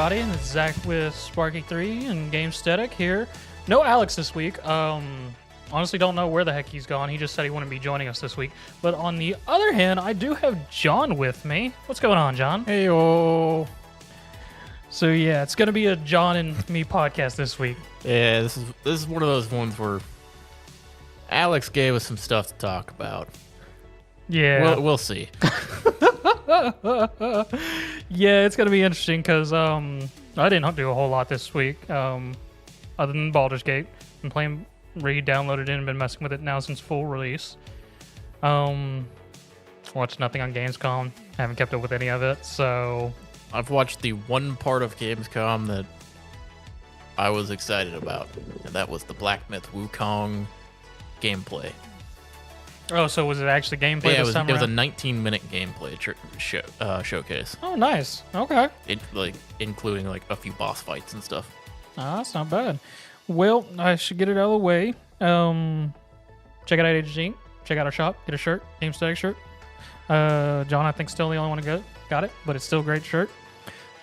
everybody. It's Zach with Sparky3 and Gamesthetic here. No Alex this week. Honestly don't know where the heck he's gone. He just said he wouldn't be joining us this week. But on the other hand, I do have John with me. What's going on, John? Hey-o. So yeah, it's going to be a John and me podcast this week. Yeah, this is one of those ones where Alex gave us some stuff to talk about. Yeah. We'll see. Yeah, it's going to be interesting because I didn't do a whole lot this week other than Baldur's Gate. Been playing, re-downloaded it and been messing with it now since full release. Watched nothing on Gamescom. Haven't kept up with any of it, so... I've watched the one part of Gamescom that I was excited about, and that was the Black Myth Wukong gameplay. Oh, so was it actually gameplay Yeah, this time it was a around? 19-minute gameplay showcase. Oh, nice. Okay. Including like a few boss fights and stuff. Oh, that's not bad. Well, I should get it out of the way. Check out AniMan. Check out our shop. Get a shirt. Gamesthetic shirt. John, I think, still the only one who got it, but it's still a great shirt.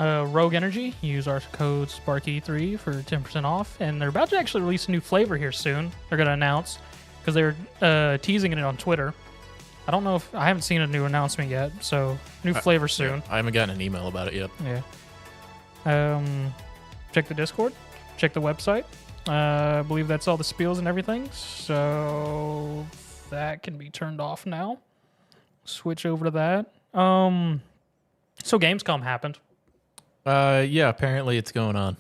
Rogue Energy. Use our code SPARKY3 for 10% off. And they're about to actually release a new flavor here soon. They're going to announce because they're teasing it on Twitter. I don't know if I haven't seen a new announcement yet. So new flavor soon. Yeah, I haven't gotten an email about it yet. Yeah. Check the Discord. Check the website. I believe that's all the spiels and everything. So that can be turned off now. Switch over to that. So Gamescom happened. Yeah, apparently it's going on.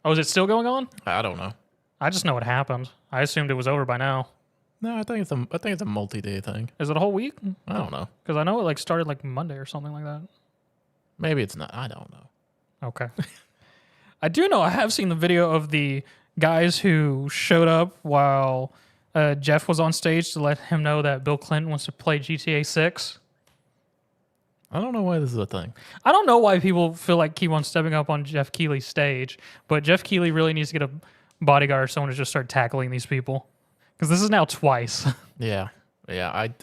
Oh, is it still going on? I don't know. I just know what happened. I assumed it was over by now. No, I think it's a multi-day thing. Is it a whole week? I don't know. Because I know it started Monday or something like that. Maybe it's not. I don't know. Okay. I do know I have seen the video of the guys who showed up while Jeff was on stage to let him know that Bill Clinton wants to play GTA 6. I don't know why this is a thing. I don't know why people feel like keep on stepping up on Jeff Keighley's stage, but Jeff Keighley really needs to get a bodyguard or someone to just start tackling these people. Because this is now twice. Yeah. I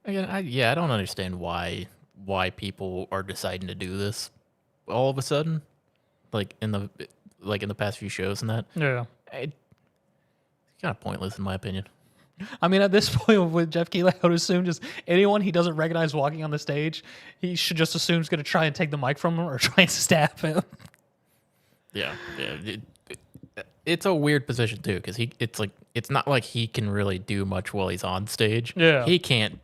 don't understand why people are deciding to do this all of a sudden, in the past few shows and that. Yeah. It's kind of pointless in my opinion. I mean, at this point with Jeff Keighley, I would assume just anyone he doesn't recognize walking on the stage, he should just assume he's going to try and take the mic from him or try and stab him. Yeah. It's a weird position too, because it's not like he can really do much while he's on stage. Yeah. He can't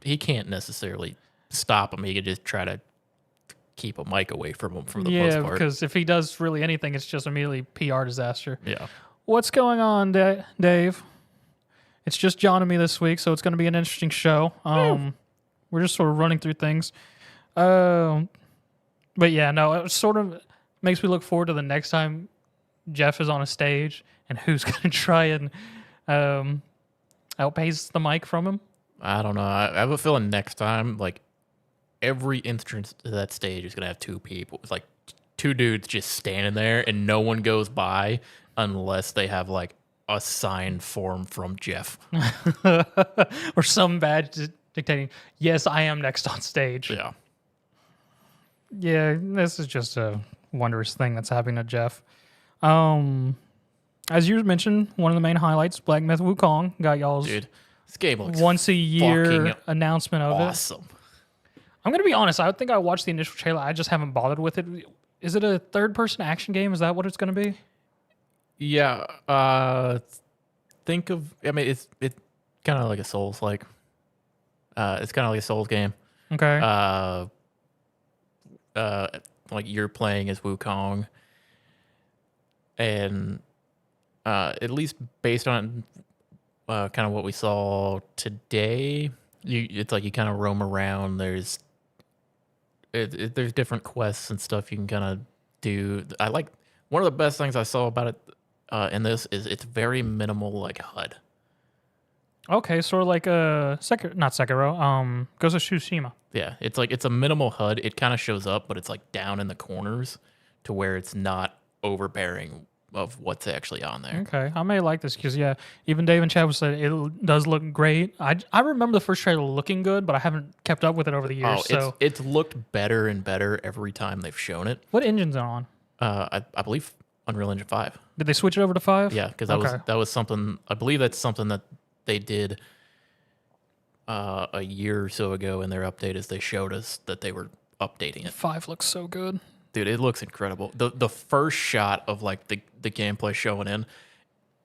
necessarily stop him. He could just try to keep a mic away from him for the most part. Yeah, because if he does really anything, it's just immediately PR disaster. Yeah. What's going on, Dave? It's just John and me this week, so it's going to be an interesting show. We're just sort of running through things. But yeah, no, it sort of makes me look forward to the next time Jeff is on a stage and who's going to try and outpace the mic from him. I don't know. I have a feeling next time, every entrance to that stage is going to have two people. It's two dudes just standing there and no one goes by unless they have a signed form from Jeff. Or some badge dictating, yes, I am next on stage. Yeah. Yeah, this is just a wondrous thing that's happening to Jeff. As you mentioned, one of the main highlights, Black Myth Wukong, got y'all's Dude, this game looks once a year fucking announcement of awesome. I'm going to be honest, I think I watched the initial trailer. I just haven't bothered with it. Is it a third-person action game? Is that what it's going to be? Yeah. It's kind of like a Souls-like. It's kind of like a Souls game. Okay. You're playing as Wukong, and at least based on kind of what we saw today, it's you kind of roam around. There's different quests and stuff you can kind of do. One of the best things I saw about it in this is it's very minimal HUD. Okay, sort of like not Sekiro, Ghost of Tsushima. Yeah, it's a minimal HUD. It kind of shows up, but it's down in the corners to where it's not overbearing of what's actually on there. Okay, I may like this because even Dave and Chad said it does look great. I remember the first trailer looking good, but I haven't kept up with it over the years. It's looked better and better every time they've shown it. What engine's it on? I believe Unreal Engine 5. Did they switch it over to 5? Yeah, because Okay. that was something. I believe that's something that they did a year or so ago in their update. As they showed us that they were updating it. 5 looks so good. Dude, it looks incredible. The first shot of like the gameplay showing in,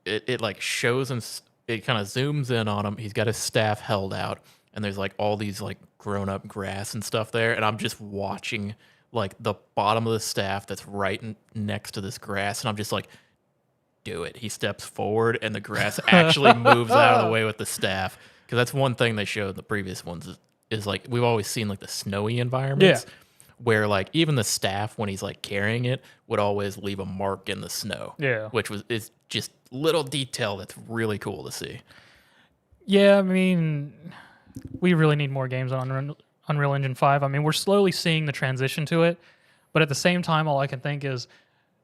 it like shows and it kind of zooms in on him. He's got his staff held out, and there's like all these like grown up grass and stuff there, and I'm just watching like the bottom of the staff that's right next to this grass, and I'm just like, do it. He steps forward, and the grass actually moves out of the way with the staff. Because that's one thing they showed in the previous ones is like we've always seen like the snowy environments. Yeah. Where like even the staff when he's like carrying it would always leave a mark in the snow. Yeah. Which is just little detail that's really cool to see. Yeah, I mean, we really need more games on Unreal Engine 5. I mean, we're slowly seeing the transition to it, but at the same time, all I can think is,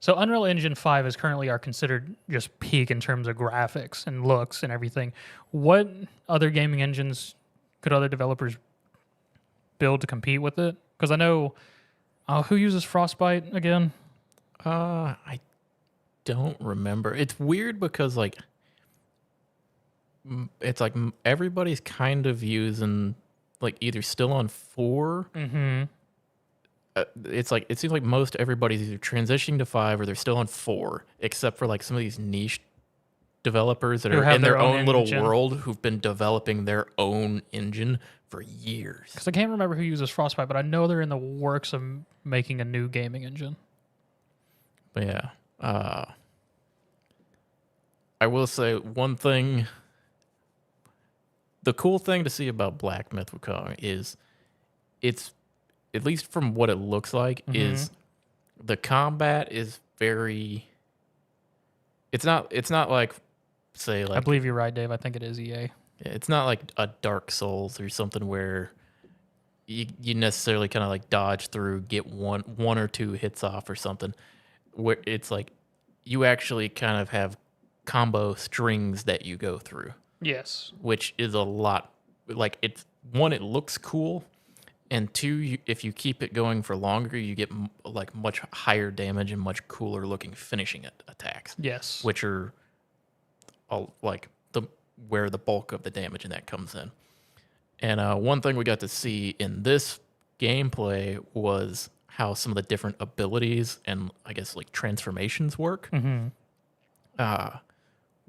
so Unreal Engine 5 is currently our considered just peak in terms of graphics and looks and everything. What other gaming engines could other developers build to compete with it? Because I know, who uses Frostbite again? I don't remember. It's weird because like it's like everybody's kind of using like either still on 4. Mm-hmm. It's like it seems like most everybody's either transitioning to 5 or they're still on 4, except for like some of these niche developers that are in their own little world who've been developing their own engine for years. Because I can't remember who uses Frostbite, but I know they're in the works of making a new gaming engine. But yeah, I will say one thing. The cool thing to see about Black Myth Wukong is it's, at least from what it looks like, is the combat is very. It's not like, say, like, I believe you're right, Dave. I think it is EA. It's not like a Dark Souls or something where you necessarily kind of like dodge through, get one or two hits off or something. Where it's like you actually kind of have combo strings that you go through. Yes. Which is a lot. Like, it's one, it looks cool, and two, if you keep it going for longer, you get like much higher damage and much cooler looking finishing attacks. Yes. Which are all like where the bulk of the damage in that comes in. And one thing we got to see in this gameplay was how some of the different abilities and I guess like transformations work.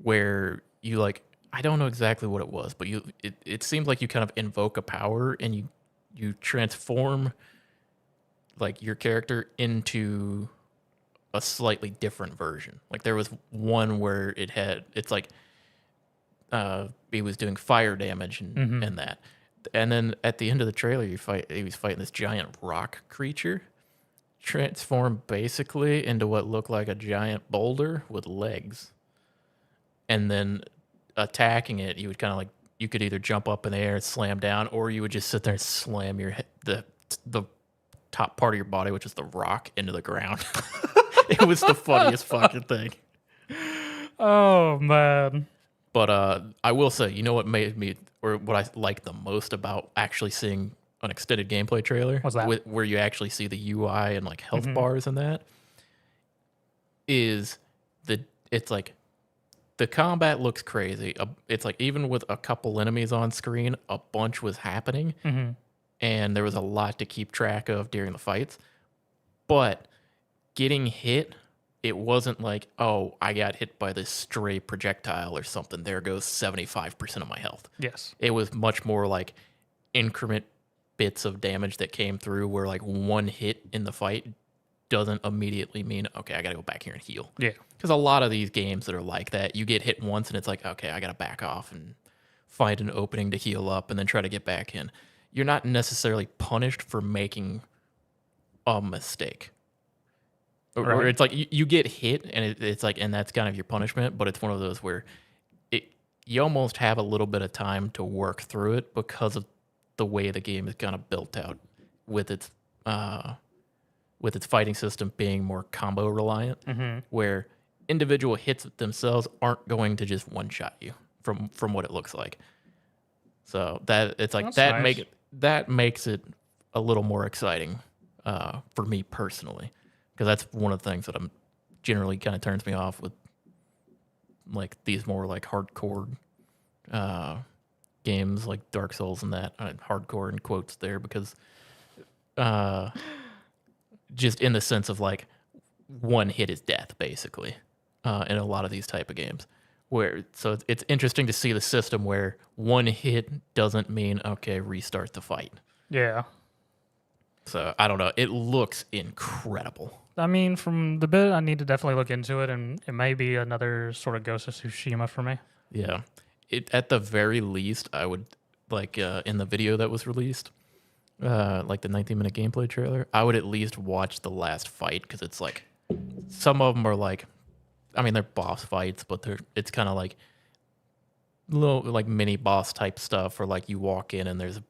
Where you like, I don't know exactly what it was, but it seems like you kind of invoke a power and you transform like your character into a slightly different version. Like there was one where it's like he was doing fire damage and that. And then at the end of the trailer, he was fighting this giant rock creature, transformed basically into what looked like a giant boulder with legs. And then attacking it, you would kind of like, you could either jump up in the air and slam down, or you would just sit there and slam your the top part of your body, which is the rock, into the ground. It was the funniest fucking thing. Oh, man. But I will say, you know what made me, or what I liked the most about actually seeing an extended gameplay trailer? What's that? Where you actually see the UI and like health bars and that, is it's like, the combat looks crazy. It's like even with a couple enemies on screen, a bunch was happening. And there was a lot to keep track of during the fights. But getting hit, it wasn't like, oh, I got hit by this stray projectile or something. There goes 75% of my health. Yes. It was much more like increment bits of damage that came through where like one hit in the fight doesn't immediately mean, okay, I got to go back here and heal. Yeah. Because a lot of these games that are like that, you get hit once and it's like, okay, I got to back off and find an opening to heal up and then try to get back in. You're not necessarily punished for making a mistake. Or it's like you get hit and it's like, and that's kind of your punishment, but it's one of those where you almost have a little bit of time to work through it because of the way the game is kind of built out with its fighting system being more combo reliant, where individual hits themselves aren't going to just one shot you from what it looks like. So that it's like that's that makes it a little more exciting for me personally, because that's one of the things that I'm generally kind of turns me off with like these more like hardcore games like Dark Souls and that. Hardcore in quotes there because just in the sense of like one hit is death basically in a lot of these type of games. So it's interesting to see the system where one hit doesn't mean okay, restart the fight. Yeah. So I don't know. It looks incredible. I mean, from the bit, I need to definitely look into it, and it may be another sort of Ghost of Tsushima for me. Yeah. At the very least, I would like in the video that was released, like the 19-minute gameplay trailer, I would at least watch the last fight because it's like some of them are like, I mean, they're boss fights, but it's kind of like little like mini boss type stuff, or like you walk in and there's a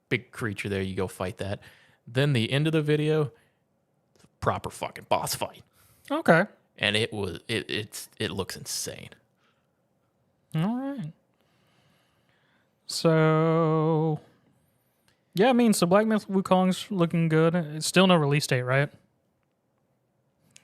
big creature there, you go fight that. Then the end of the video, proper fucking boss fight. Okay. And it looks insane. All right. So, yeah, I mean, so Black Myth Wukong's looking good. It's still no release date, right?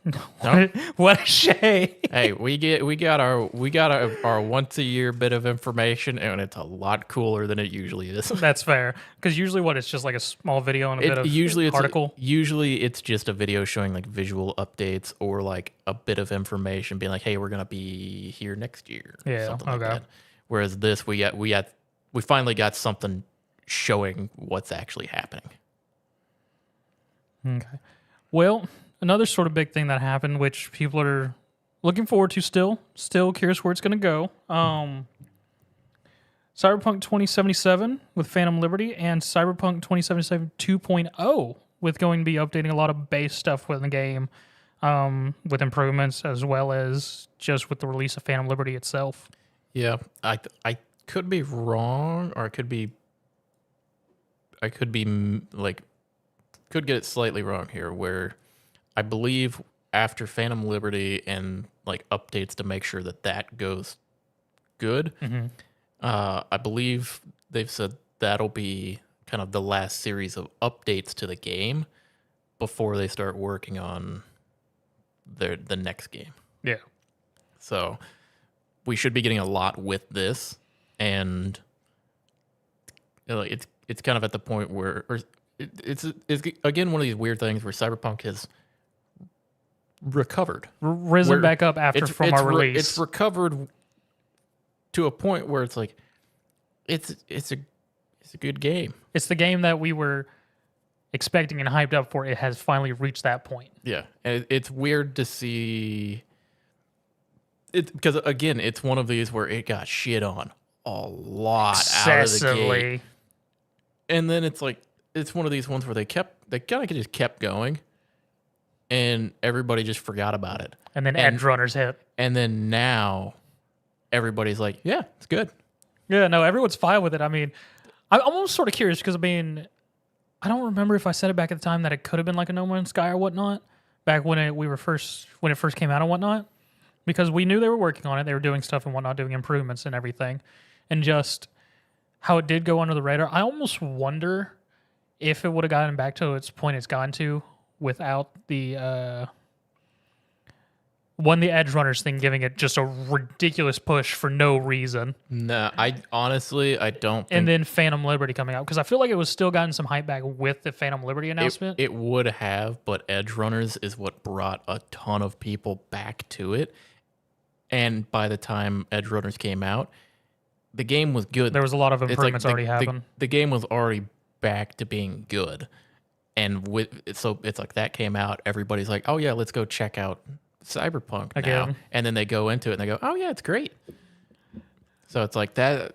No. What a shame. Hey, we got our once a year bit of information, and it's a lot cooler than it usually is. That's fair, because usually it's just like a small video and a bit of article. Usually it's just a video showing like visual updates or like a bit of information, being like, "Hey, we're gonna be here next year." Yeah. Something like that. Whereas this, we finally got something showing what's actually happening. Okay. Well, another sort of big thing that happened, which people are looking forward to still curious where it's going to go. Cyberpunk 2077 with Phantom Liberty and Cyberpunk 2077 2.0 with going to be updating a lot of base stuff within the game with improvements as well as just with the release of Phantom Liberty itself. Yeah, I could be wrong, or I could be like could get it slightly wrong here, where I believe after Phantom Liberty and like updates to make sure that goes good, I believe they've said that'll be kind of the last series of updates to the game before they start working on the next game. Yeah. So we should be getting a lot with this, and it's kind of at the point where it's again one of these weird things where Cyberpunk has recovered, risen back up from our release. It's recovered to a point where it's like it's a good game. It's the game that we were expecting and hyped up for. It has finally reached that point. Yeah, and it's weird to see it because again, it's one of these where it got shit on a lot out of the gate, and then it's like it's one of these ones where they kind of just kept going. And everybody just forgot about it. And then Edge Runners hit. And then now everybody's like, yeah, it's good. Yeah, no, everyone's fine with it. I mean, I'm almost sort of curious because, I mean, I don't remember if I said it back at the time that it could have been like a No Man's Sky or whatnot, back when it first came out and whatnot, because we knew they were working on it. They were doing stuff and whatnot, doing improvements and everything. And just how it did go under the radar, I almost wonder if it would have gotten back to its point it's gotten to without the the Edge Runners thing giving it just a ridiculous push for no reason. No, I honestly don't think... And then Phantom Liberty coming out, because I feel like it was still gotten some hype back with the Phantom Liberty announcement. It would have, but Edge Runners is what brought a ton of people back to it. And by the time Edge Runners came out, the game was good. There was a lot of improvements already happened. The game was already back to being good. And so it's like that came out, everybody's like, oh yeah, let's go check out Cyberpunk again. Now. And then they go into it and they go, oh yeah, it's great. So it's like that.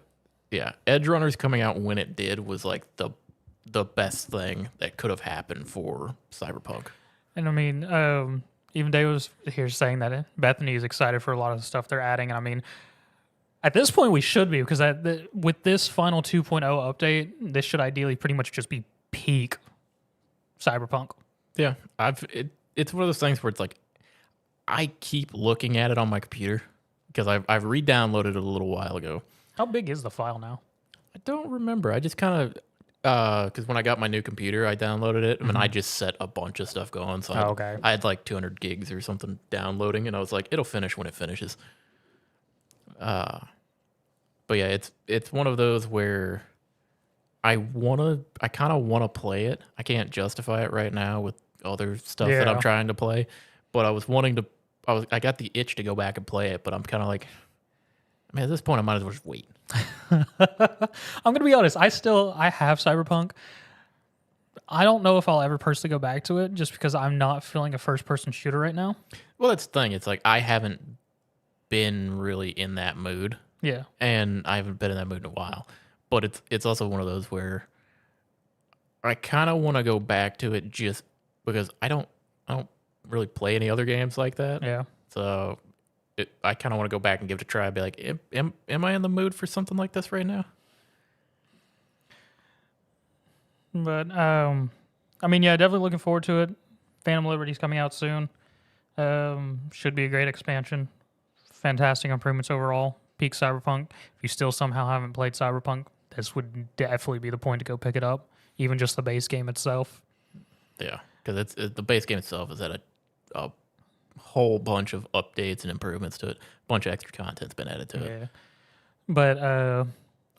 Yeah, Edge Runners coming out when it did was like the best thing that could have happened for Cyberpunk. And I mean, even Dave was here saying that Bethany is excited for a lot of the stuff they're adding. And I mean, at this point we should be, because with this final 2.0 update, this should ideally pretty much just be peak Cyberpunk. Yeah, it's one of those things where it's like I keep looking at it on my computer because I've re-downloaded it a little while ago. How big is the file now? I don't remember. I just kind of Because when I got my new computer, I downloaded it, and I just set a bunch of stuff going. So okay. I had like 200 gigs or something downloading, and I was like, it'll finish when it finishes. But yeah, it's one of those where I kind of wanna play it. I can't justify it right now with other stuff that I'm Yeah. trying to play, but I got the itch to go back and play it, but I'm kind of like, man, at this point, I might as well just wait. I'm gonna be honest. I have Cyberpunk. I don't know if I'll ever personally go back to it, just because I'm not feeling a first person shooter right now. Well, that's the thing. It's like I haven't been really in that mood, Yeah. and I haven't been in that mood in a while. But it's also one of those where I kind of want to go back to it just because I don't really play any other games like that. Yeah. So I kind of want to go back and give it a try. Be like, am I in the mood for something like this right now? But I mean, yeah, definitely looking forward to it. Phantom Liberty's coming out soon. Should be a great expansion. Fantastic improvements overall. Peak Cyberpunk. If you still somehow haven't played Cyberpunk, this would definitely be the point to go pick it up. Even just the base game itself. Yeah, because the base game itself is at a whole bunch of updates and improvements to it. A bunch of extra content's been added to it. But a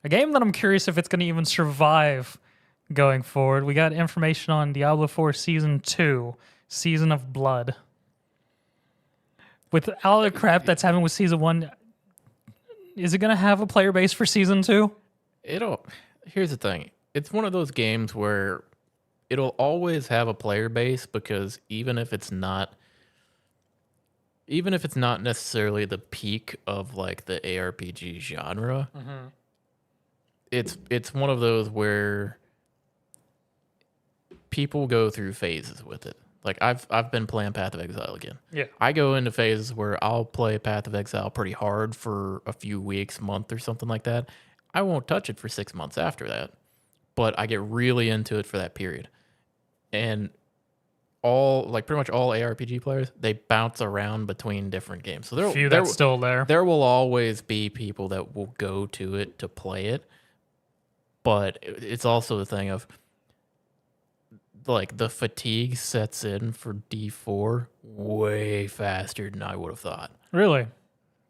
game that I'm curious if it's going to even survive going forward. We got information on Diablo 4 Season 2, Season of Blood. With all the crap that's happened with Season 1, is it going to have a player base for Season 2? Here's the thing. It's one of those games where it'll always have a player base because even if it's not necessarily the peak of like the ARPG genre, it's one of those where people go through phases with it. Like I've been playing Path of Exile again. Yeah. I go into phases where I'll play Path of Exile pretty hard for a few weeks, month or something like that. I won't touch it for 6 months after that, but I get really into it for that period. And pretty much all ARPG players, they bounce around between different games. So that's still there. There will always be people that will go to it to play it, but it's also the thing of like the fatigue sets in for D4 way faster than I would have thought. Really?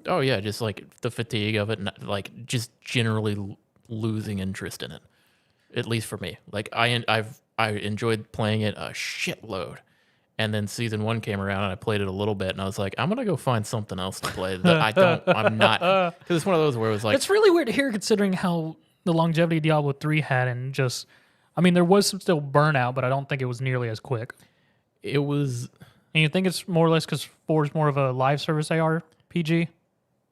Oh yeah, just like the fatigue of it, like just generally losing interest in it. At least for me, like I enjoyed playing it a shitload, and then Season 1 came around and I played it a little bit, and I was like, I'm gonna go find something else to play that I'm not, because it's one of those where it was like, it's really weird to hear considering how the longevity Diablo 3 had, and just, I mean, there was some still burnout, but I don't think it was nearly as quick. It was. And you think it's more or less because 4 is more of a live service ARPG?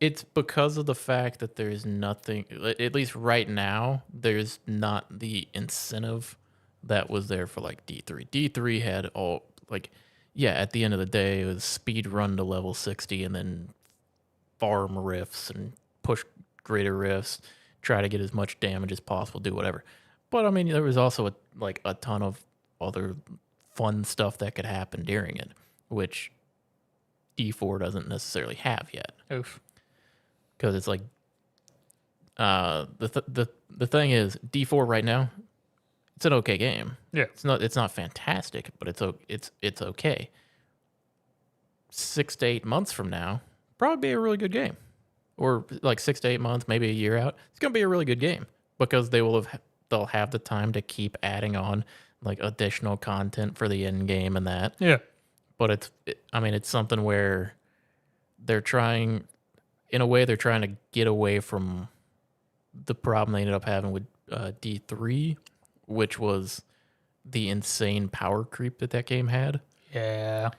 It's because of the fact that there's nothing, at least right now, there's not the incentive that was there for like D3. D3 had all, like, yeah, at the end of the day, it was speed run to level 60 and then farm rifts and push greater rifts, try to get as much damage as possible, do whatever. But I mean, there was also a ton of other fun stuff that could happen during it, which D4 doesn't necessarily have yet. Oof. Because it's like the thing is D4 right now, it's an okay game. Yeah. It's not fantastic, but it's okay. 6 to 8 months from now, probably be a really good game. Or like 6 to 8 months, maybe a year out, it's gonna be a really good game because they'll have the time to keep adding on like additional content for the end game and that. Yeah. But it's something where they're trying to get away from the problem they ended up having with D3, which was the insane power creep that game had. Yeah.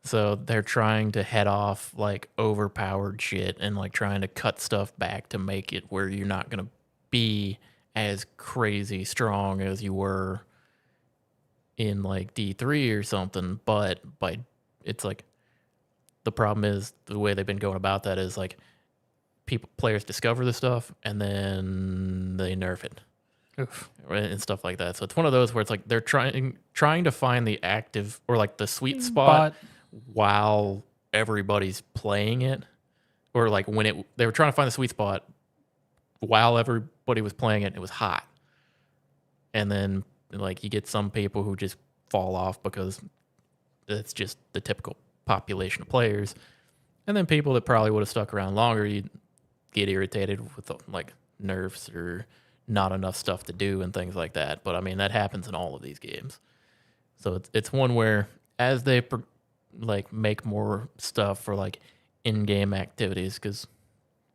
So they're trying to head off like overpowered shit and like trying to cut stuff back to make it where you're not going to be as crazy strong as you were in like D3 or something. But it's like the problem is the way they've been going about that is like players discover the stuff and then they nerf it. Oof. And stuff like that. So it's one of those where it's like they're trying to find the active or like the sweet spot while everybody's playing it, or like when they were trying to find the sweet spot while everybody was playing it. It was hot, and then like you get some people who just fall off because it's just the typical population of players, and then people that probably would have stuck around longer, you get irritated with like nerfs or not enough stuff to do and things like that. But I mean, that happens in all of these games. So it's one where as they like make more stuff for like in-game activities, because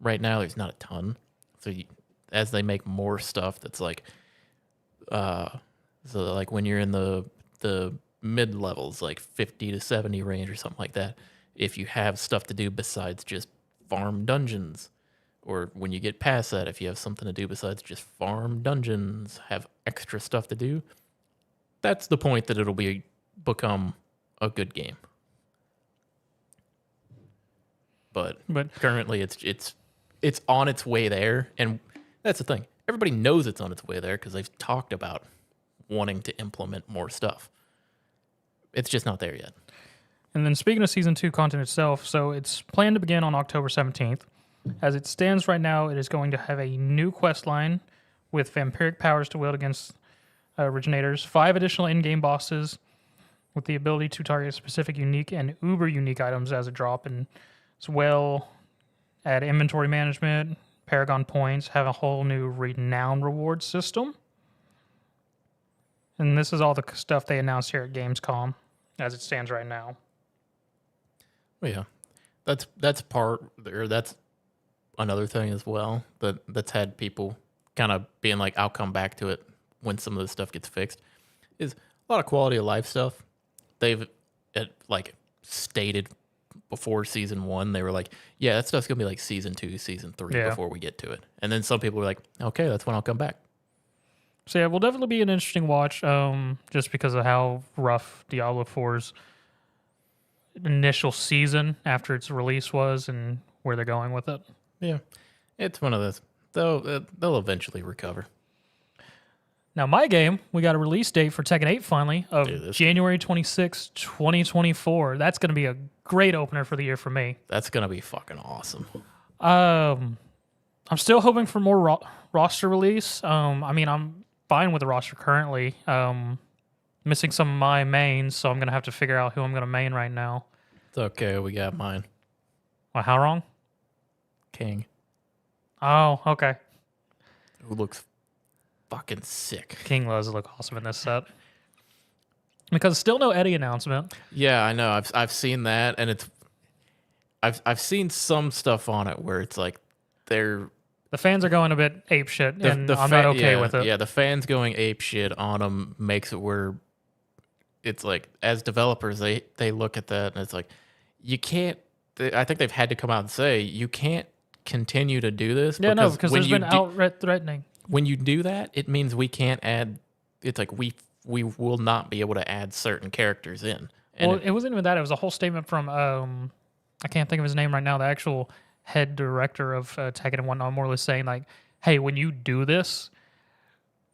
right now there's not a ton. So as they make more stuff that's like, so like when you're in the mid levels, like 50 to 70 range or something like that, if you have stuff to do besides just farm dungeons, or when you get past that, if you have something to do besides just farm dungeons, have extra stuff to do, that's the point that it'll become a good game. But currently it's on its way there, and that's the thing. Everybody knows it's on its way there because they've talked about wanting to implement more stuff. It's just not there yet. And then speaking of Season 2 content itself, so it's planned to begin on October 17th. As it stands right now, it is going to have a new quest line with vampiric powers to wield against originators, 5 additional in-game bosses with the ability to target specific unique and uber unique items as a drop, and as well add inventory management, Paragon points, have a whole new renown reward system. And this is all the stuff they announced here at Gamescom as it stands right now. Well, yeah, that's another thing as well that's had people kind of being like, I'll come back to it when some of this stuff gets fixed, is a lot of quality of life stuff. They've like stated before Season 1, they were like, yeah, that stuff's gonna be like Season 2, Season 3 before we get to it. And then some people were like, okay, that's when I'll come back. So yeah, it will definitely be an interesting watch, just because of how rough Diablo 4's initial season after its release was and where they're going with it. Yeah, it's one of those. They'll eventually recover. Now, my game, we got a release date for Tekken 8 finally of January 26, 2024. That's going to be a great opener for the year for me. That's going to be fucking awesome. I'm still hoping for more roster release. I mean, I'm fine with the roster currently. Missing some of my mains, so I'm going to have to figure out who I'm going to main right now. It's okay. We got mine. Well, how wrong? King. Oh, okay. Who looks fucking sick. King does look awesome in this set. Because still no Eddie announcement. Yeah, I know. I've seen that, and I've seen some stuff on it where it's like the fans are going a bit ape shit, and I'm not okay with it. Yeah, the fans going ape shit on them makes it where it's like, as developers, they look at that and it's like, you can't. I think they've had to come out and say, you can't continue to do this. Yeah, no, because there's been outright threatening. When you do that, it means we can't add. It's like we will not be able to add certain characters in. And well, it wasn't even that. It was a whole statement from I can't think of his name right now. The actual head director of Tekken and whatnot, more or less saying like, "Hey, when you do this,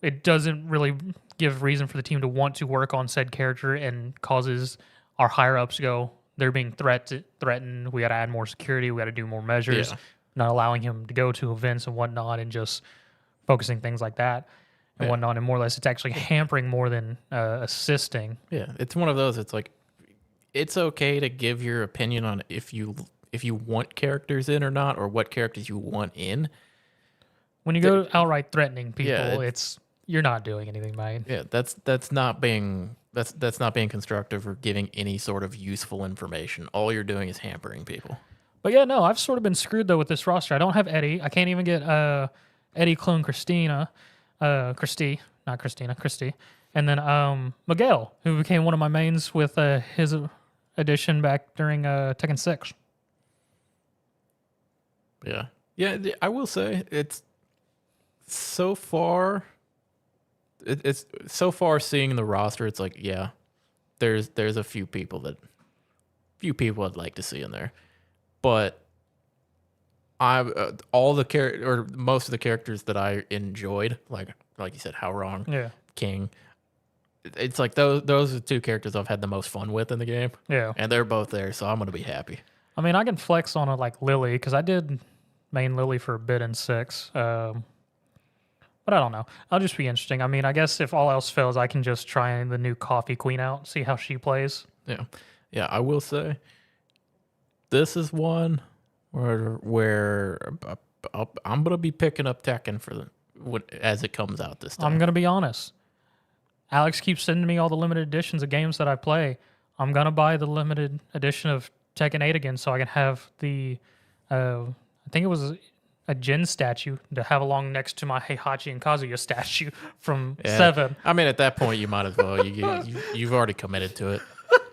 it doesn't really give reason for the team to want to work on said character, and causes our higher ups to go, they're being threatened. We got to add more security. We got to do more measures." Yeah. Not allowing him to go to events and whatnot, and just focusing things like that and whatnot, and more or less it's actually hampering more than assisting. Yeah, it's one of those. It's like, it's okay to give your opinion on if you want characters in or not, or what characters you want in. When you go outright threatening people, you're not doing anything, man. Yeah, that's not being constructive or giving any sort of useful information. All you're doing is hampering people. But yeah, no, I've sort of been screwed though with this roster. I don't have Eddie. I can't even get Eddie clone Christy, and then Miguel, who became one of my mains with his addition back during Tekken 6. Yeah, I will say it's so far seeing the roster. It's like, yeah, there's a few people I'd like to see in there. But most of the characters that I enjoyed, like you said, How Wrong, King. It's like those are the two characters I've had the most fun with in the game. Yeah, and they're both there, so I'm gonna be happy. I mean, I can flex on it like Lily, because I did main Lily for a bit in 6. But I don't know. I'll just be interesting. I mean, I guess if all else fails, I can just try the new Coffee Queen out, see how she plays. Yeah, yeah. I will say this is one where I'm gonna be picking up Tekken as it comes out this time. I'm gonna be honest. Alex keeps sending me all the limited editions of games that I play. I'm gonna buy the limited edition of Tekken 8 again, so I can have the. I think it was a Jin statue to have along next to my Heihachi and Kazuya statue from 7. I mean, at that point, you might as well. You've already committed to it.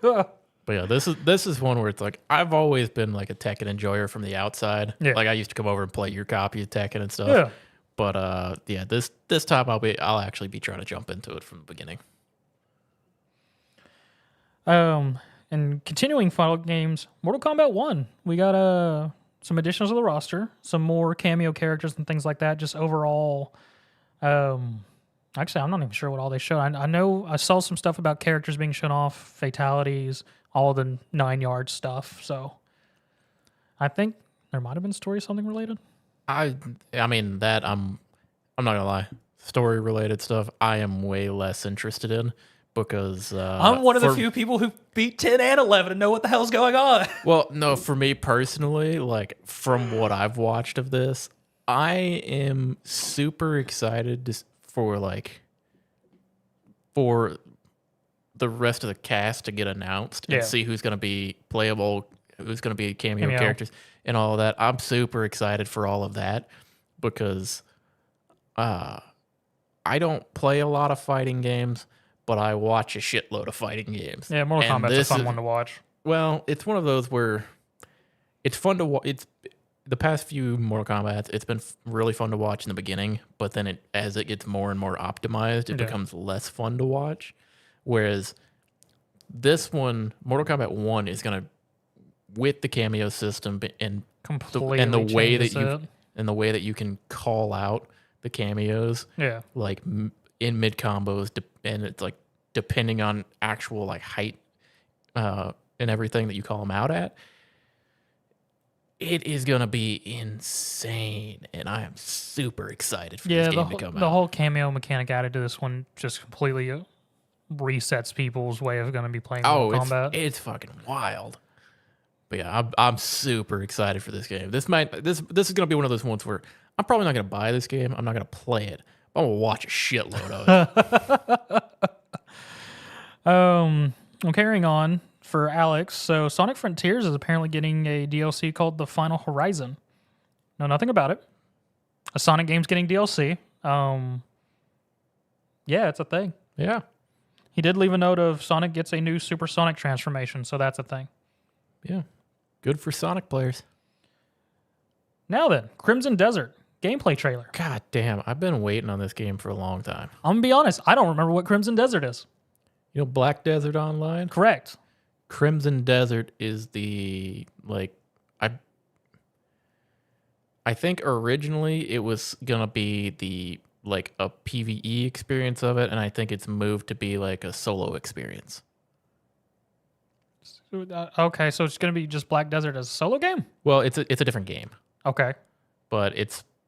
But yeah, this is one where it's like I've always been like a Tekken enjoyer from the outside. Yeah. Like I used to come over and play your copy of Tekken and stuff. Yeah. But yeah, this time I'll actually be trying to jump into it from the beginning. And continuing final games, Mortal Kombat 1. We got some additions to the roster, some more cameo characters and things like that. Just overall, actually, I'm not even sure what all they showed. I know I saw some stuff about characters being shown off, fatalities, all the 9-yard stuff. So I think there might have been story something related. I mean that I'm not gonna lie, story related stuff I am way less interested in because I'm one of the few people who beat 10 and 11 and know what the hell's going on. Well, no, for me personally, like from what I've watched of this, I am super excited for the rest of the cast to get announced and see who's going to be playable, who's going to be cameo characters and all of that. I'm super excited for all of that because I don't play a lot of fighting games, but I watch a shitload of fighting games. Yeah, Mortal Kombat's a fun one to watch. Well, it's one of those where it's fun to watch. It's the past few Mortal Kombat, it's been really fun to watch in the beginning, but then as it gets more and more optimized, it becomes less fun to watch. Whereas this one, Mortal Kombat 1, is going to, with the cameo system and the way that you can call out the cameos, like in mid combos, and it's like depending on actual like height and everything that you call them out at. It is going to be insane, and I am super excited for this game to come out. The whole cameo mechanic added to this one just completely resets people's way of going to be playing Mortal Kombat. It's fucking wild. But yeah, I'm super excited for this game. This is going to be one of those ones where I'm probably not going to buy this game. I'm not going to play it. I'm going to watch a shitload of it. Well, carrying on. For Alex, so Sonic Frontiers is apparently getting a DLC called The Final Horizon. Know nothing about it. A Sonic game's getting DLC. Yeah, it's a thing. Yeah. He did leave a note of Sonic gets a new supersonic transformation, so that's a thing. Yeah. Good for Sonic players. Now then, Crimson Desert gameplay trailer. God damn, I've been waiting on this game for a long time. I'm gonna be honest, I don't remember what Crimson Desert is. You know Black Desert Online? Correct. Crimson Desert is the I think originally it was gonna be the like a PvE experience of it, and I think it's moved to be like a solo experience. Okay, so it's gonna be just Black Desert as a solo game? Well, it's a different game. Okay, but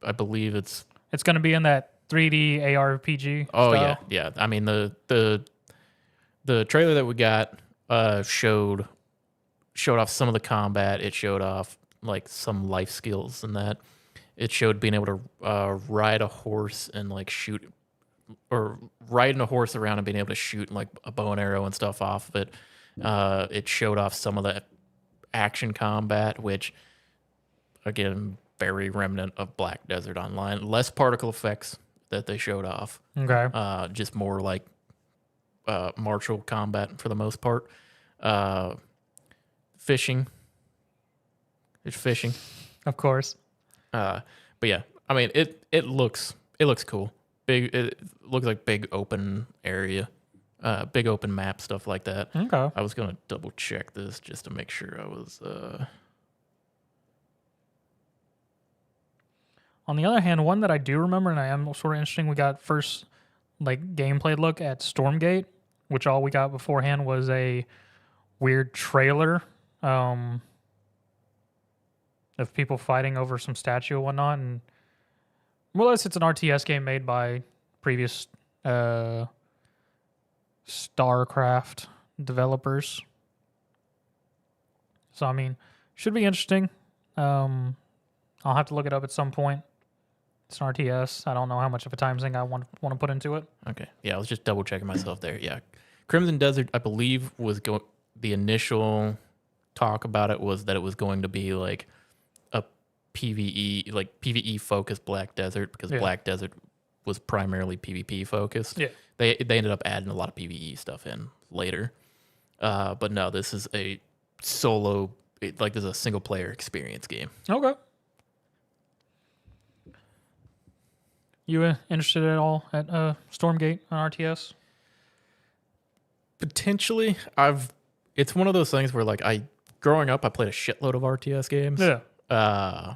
I believe it's gonna be in that 3D ARPG. Oh style? yeah. I mean the trailer that we got showed off some of the combat. It showed off like some life skills and that. It showed being able to ride a horse and like shoot, or riding a horse around and being able to shoot like a bow and arrow and stuff off of it. It showed off some of the action combat, which again, very remnant of Black Desert Online. Less particle effects that they showed off. Okay. Just more like martial combat for the most part. Fishing. It's fishing. Of course. But yeah, I mean it looks cool. It looks like big open area. Big open map, stuff like that. Okay. I was gonna double check this just to make sure I was On the other hand, one that I do remember and I am sort of interesting, we got first like gameplay look at Stormgate, which all we got beforehand was a weird trailer of people fighting over some statue and whatnot, and Well, unless it's an RTS game made by previous StarCraft developers. So, I mean, should be interesting. I'll have to look it up at some point. It's an RTS. I don't know how much of a time thing I want to put into it. Okay. Yeah, I was just double checking myself there. Yeah. Crimson Desert, I believe, was the initial talk about it was that it was going to be like a PvE focused Black Desert, because Black Desert was primarily PvP focused. Yeah. They ended up adding a lot of PvE stuff in later. But no, this is a solo, this is a single player experience game. Okay. You interested at all at Stormgate on RTS? Potentially. It's one of those things where growing up I played a shitload of RTS games. Yeah.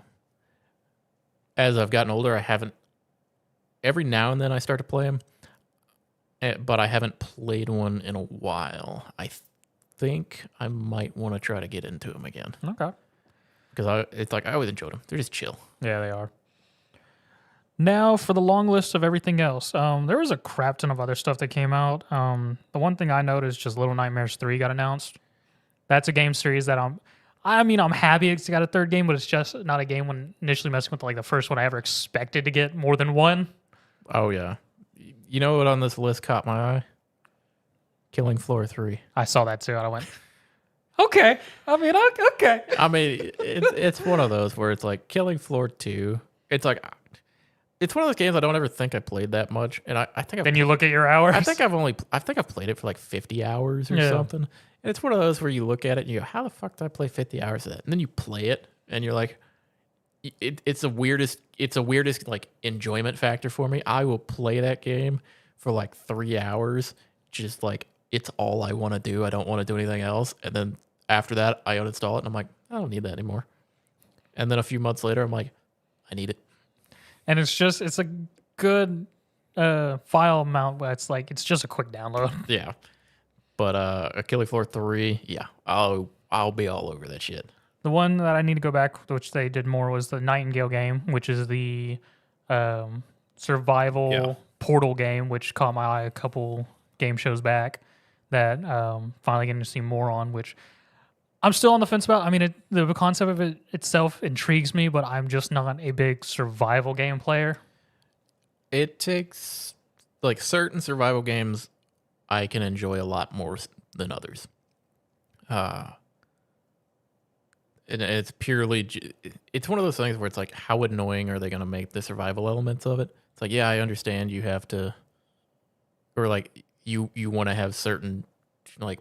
As I've gotten older, I haven't. Every now and then I start to play them, but I haven't played one in a while. I think I might want to try to get into them again. Okay. Because I always enjoyed them. They're just chill. Yeah, they are. Now for the long list of everything else. There was a crap ton of other stuff that came out. The one thing I noticed, just Little Nightmares 3 got announced. That's a game series that I'm happy it's got a third game, but it's just not a game when initially messing with the first one I ever expected to get more than one. Oh, yeah. You know what on this list caught my eye? Killing Floor 3. I saw that too, and I went, okay. Okay. I mean, it's one of those where it's like Killing Floor 2. It's one of those games I don't ever think I played that much, and I think then you look at your hours. I think I've played it for 50 hours or something. And it's one of those where you look at it and you go, "How the fuck did I play 50 hours of that?" And then you play it, and you're like, "It's the weirdest. It's a weirdest enjoyment factor for me. I will play that game for 3 hours, just it's all I want to do. I don't want to do anything else. And then after that, I uninstall it, and I'm like, I don't need that anymore. And then a few months later, I'm like, I need it. And it's a good file amount. But it's just a quick download. Yeah. But Killing Floor 3, yeah, I'll be all over that shit. The one that I need to go back, which they did more, was the Nightingale game, which is the survival portal game, which caught my eye a couple game shows back. That finally getting to see more on, which I'm still on the fence about. I mean, the concept of it itself intrigues me, but I'm just not a big survival game player. It takes certain survival games I can enjoy a lot more than others. And it's purely, it's one of those things where it's how annoying are they going to make the survival elements of it? It's yeah, I understand you have to, or you want to have certain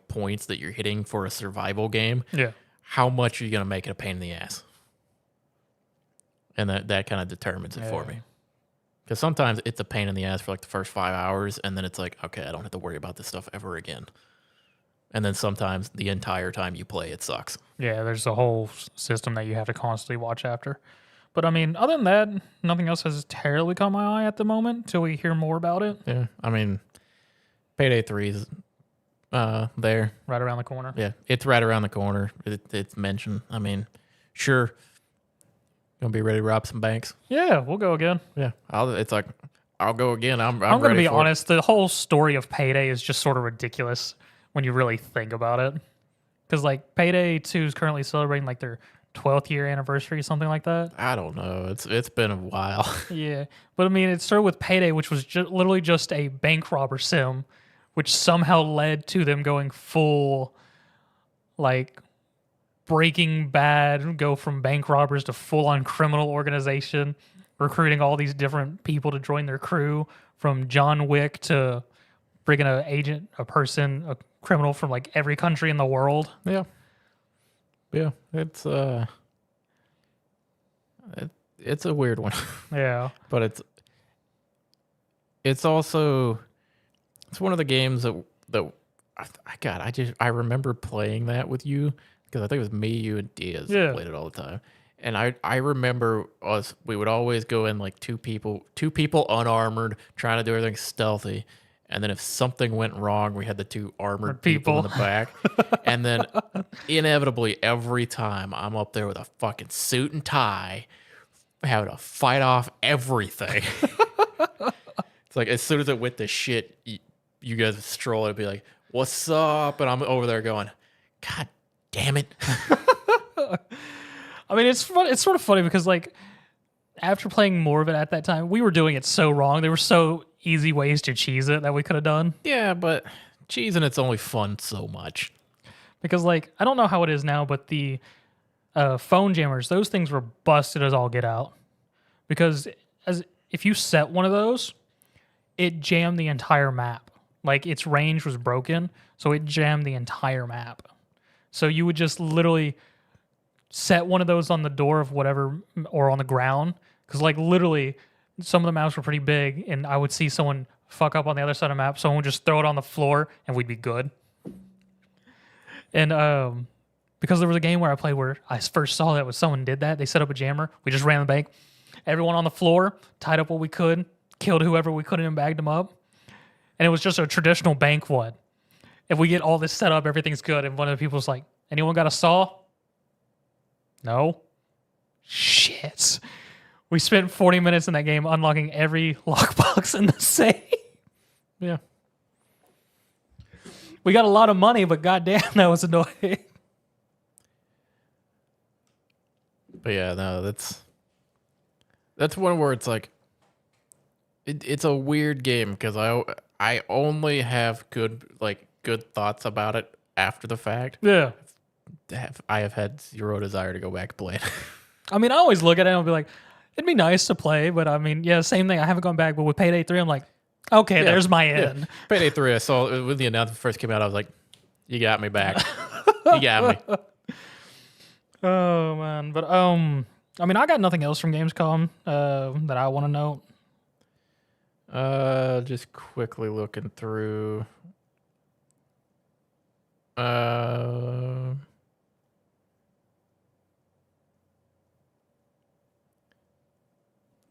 points that you're hitting for a survival game. Yeah. How much are you going to make it a pain in the ass? And that kind of determines it for me. Because sometimes it's a pain in the ass for the first 5 hours, and then it's okay, I don't have to worry about this stuff ever again. And then sometimes the entire time you play, it sucks. Yeah, there's a whole system that you have to constantly watch after. But I mean, other than that, nothing else has terribly caught my eye at the moment until we hear more about it. Yeah, I mean, Payday 3 is there. Right around the corner. Yeah, it's right around the corner. It's mentioned. I mean, sure. Gonna be ready to rob some banks. Yeah, we'll go again. Yeah, I'll go again. I'm gonna be honest. The whole story of Payday is just sort of ridiculous when you really think about it. Because Payday 2 is currently celebrating their 12th year anniversary, something like that. I don't know. It's been a while. Yeah, but I mean, it started with Payday, which was literally just a bank robber sim, which somehow led to them going full, Breaking Bad, go from bank robbers to full-on criminal organization, recruiting all these different people to join their crew, from John Wick to bringing a criminal from every country in the world. Yeah. Yeah, it's a weird one. Yeah. But it's also, it's one of the games that I remember playing that with you. Because I think it was me, you, and Diaz that played it all the time. And I remember we would always go in two people unarmored, trying to do everything stealthy. And then if something went wrong, we had the two armored people in the back. And then inevitably, every time I'm up there with a fucking suit and tie, having to fight off everything. It's like as soon as it went to shit, you guys would stroll and be like, "What's up?" And I'm over there going, "God damn it!" I mean, it's fun. It's sort of funny because like after playing more of it at that time, we were doing it so wrong. There were so easy ways to cheese it that we could have done. Yeah, but cheesing it's only fun so much. Because like I don't know how it is now, but the phone jammers, those things were busted as all get out. Because as if you set one of those, it jammed the entire map. Like its range was broken, so it jammed the entire map. So you would just literally set one of those on the door of whatever or on the ground. Because like literally some of the maps were pretty big and I would see someone fuck up on the other side of the map. Someone would just throw it on the floor and we'd be good. And because there was a game where I played where I first saw that was someone did that. They set up a jammer. We just ran the bank. Everyone on the floor, tied up what we could, killed whoever we could and bagged them up. And it was just a traditional bank one. If we get all this set up, everything's good. And one of the people was like, anyone got a saw? No. Shit. We spent 40 minutes in that game unlocking every lockbox in the safe. Yeah. We got a lot of money, but goddamn, that was annoying. But yeah, no, that's one where it's like it's a weird game because I only have good thoughts about it after the fact. Yeah. I have had zero desire to go back and play it. I mean, I always look at it and be like, it'd be nice to play, but I mean, yeah, same thing. I haven't gone back, but with Payday 3, I'm like, okay, there's my end. Yeah. Payday 3, I saw when the announcement first came out, I was like, you got me back. You got me. Oh, man. But, I mean, I got nothing else from Gamescom that I want to note. Just quickly looking through.